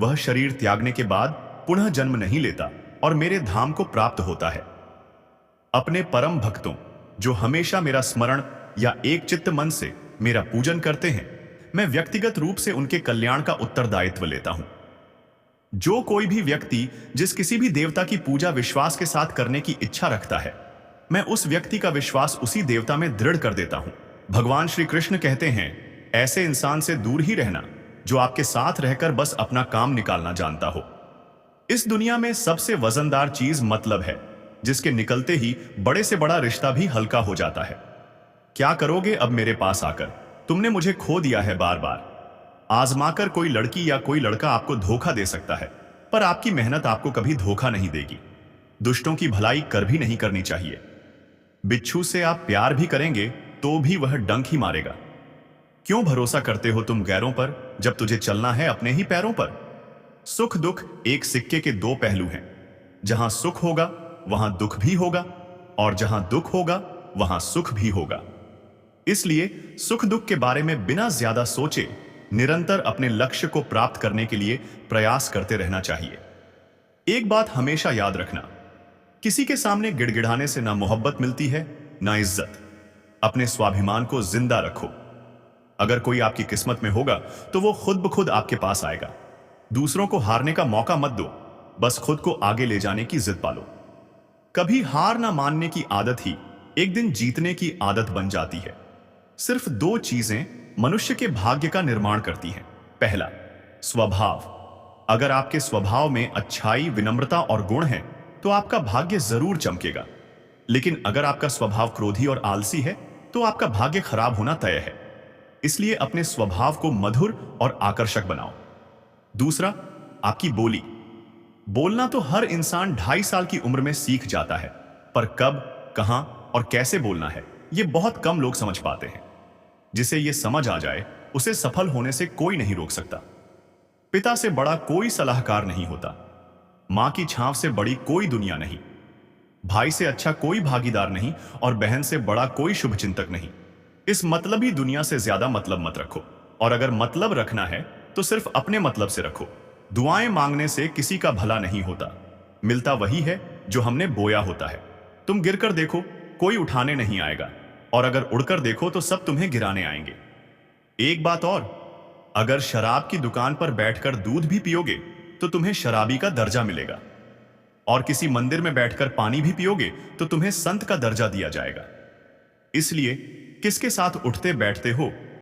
वह शरीर त्यागने के बाद पुनः जन्म नहीं लेता और मेरे धाम को प्राप्त होता है। अपने परम भक्तों जो हमेशा मेरा स्मरण या एक चित्त मन से मेरा पूजन करते हैं, मैं व्यक्तिगत रूप से उनके कल्याण का उत्तरदायित्व लेता हूं। जो कोई भी व्यक्ति जिस किसी भी देवता की पूजा विश्वास के साथ करने की इच्छा रखता है, मैं उस व्यक्ति का विश्वास उसी देवता में दृढ़ कर देता हूं। भगवान श्री कृष्ण कहते हैं, ऐसे इंसान से दूर ही रहना जो आपके साथ रहकर बस अपना काम निकालना जानता हो। इस दुनिया में सबसे वजनदार चीज मतलब है, जिसके निकलते ही बड़े से बड़ा रिश्ता भी हल्का हो जाता है। क्या करोगे अब मेरे पास आकर? तुमने मुझे खो दिया है बार बार। आजमाकर कोई लड़की या कोई लड़का आपको धोखा दे सकता है, पर आपकी मेहनत आपको कभी धोखा नहीं देगी। दुष्टों की भलाई कर भी नहीं करनी चाहिए। बिच्छू से आप प्यार भी करेंगे तो भी वह डंक ही मारेगा। क्यों भरोसा करते हो तुम गैरों पर, जब तुझे चलना है अपने ही पैरों पर? सुख दुख एक सिक्के के दो पहलू हैं। जहां सुख होगा वहां दुख भी होगा, और जहां दुख होगा वहां सुख भी होगा। इसलिए सुख दुख के बारे में बिना ज्यादा सोचे निरंतर अपने लक्ष्य को प्राप्त करने के लिए प्रयास करते रहना चाहिए। एक बात हमेशा याद रखना, किसी के सामने गिड़गिड़ाने से ना मोहब्बत मिलती है ना इज्जत। अपने स्वाभिमान को जिंदा रखो। अगर कोई आपकी किस्मत में होगा तो वो खुद ब खुद आपके पास आएगा। दूसरों को हारने का मौका मत दो, बस खुद को आगे ले जाने की जिद पालो। कभी हार ना मानने की आदत ही एक दिन जीतने की आदत बन जाती है। सिर्फ दो चीजें मनुष्य के भाग्य का निर्माण करती हैं। पहला, स्वभाव। अगर आपके स्वभाव में अच्छाई, विनम्रता और गुण है तो आपका भाग्य जरूर चमकेगा। लेकिन अगर आपका स्वभाव क्रोधी और आलसी है तो आपका भाग्य खराब होना तय है। इसलिए अपने स्वभाव को मधुर और आकर्षक बनाओ। दूसरा, आपकी बोली। बोलना तो हर इंसान 2.5 साल की उम्र में सीख जाता है, पर कब, कहां और कैसे बोलना है यह बहुत कम लोग समझ पाते हैं। जिसे यह समझ आ जाए उसे सफल होने से कोई नहीं रोक सकता। पिता से बड़ा कोई सलाहकार नहीं होता। मां की छांव से बड़ी कोई दुनिया नहीं। भाई से अच्छा कोई भागीदार नहीं और बहन से बड़ा कोई शुभचिंतक नहीं। इस मतलबी दुनिया से ज्यादा मतलब मत रखो, और अगर मतलब रखना है तो सिर्फ अपने मतलब से रखो। दुआएं मांगने से किसी का भला नहीं होता, मिलता वही है जो हमने बोया होता है। तुम गिरकर देखो, कोई उठाने नहीं आएगा, और अगर उड़कर देखो तो सब तुम्हें गिराने आएंगे। एक बात और, अगर शराब की दुकान पर बैठकर दूध भी पियोगे तो तुम्हें शराबी का दर्जा मिलेगा, और किसी मंदिर में बैठकर पानी भी पियोगे तो तुम्हें संत का दर्जा दिया जाएगा। इसलिए किसके साथ उठते बैठते हो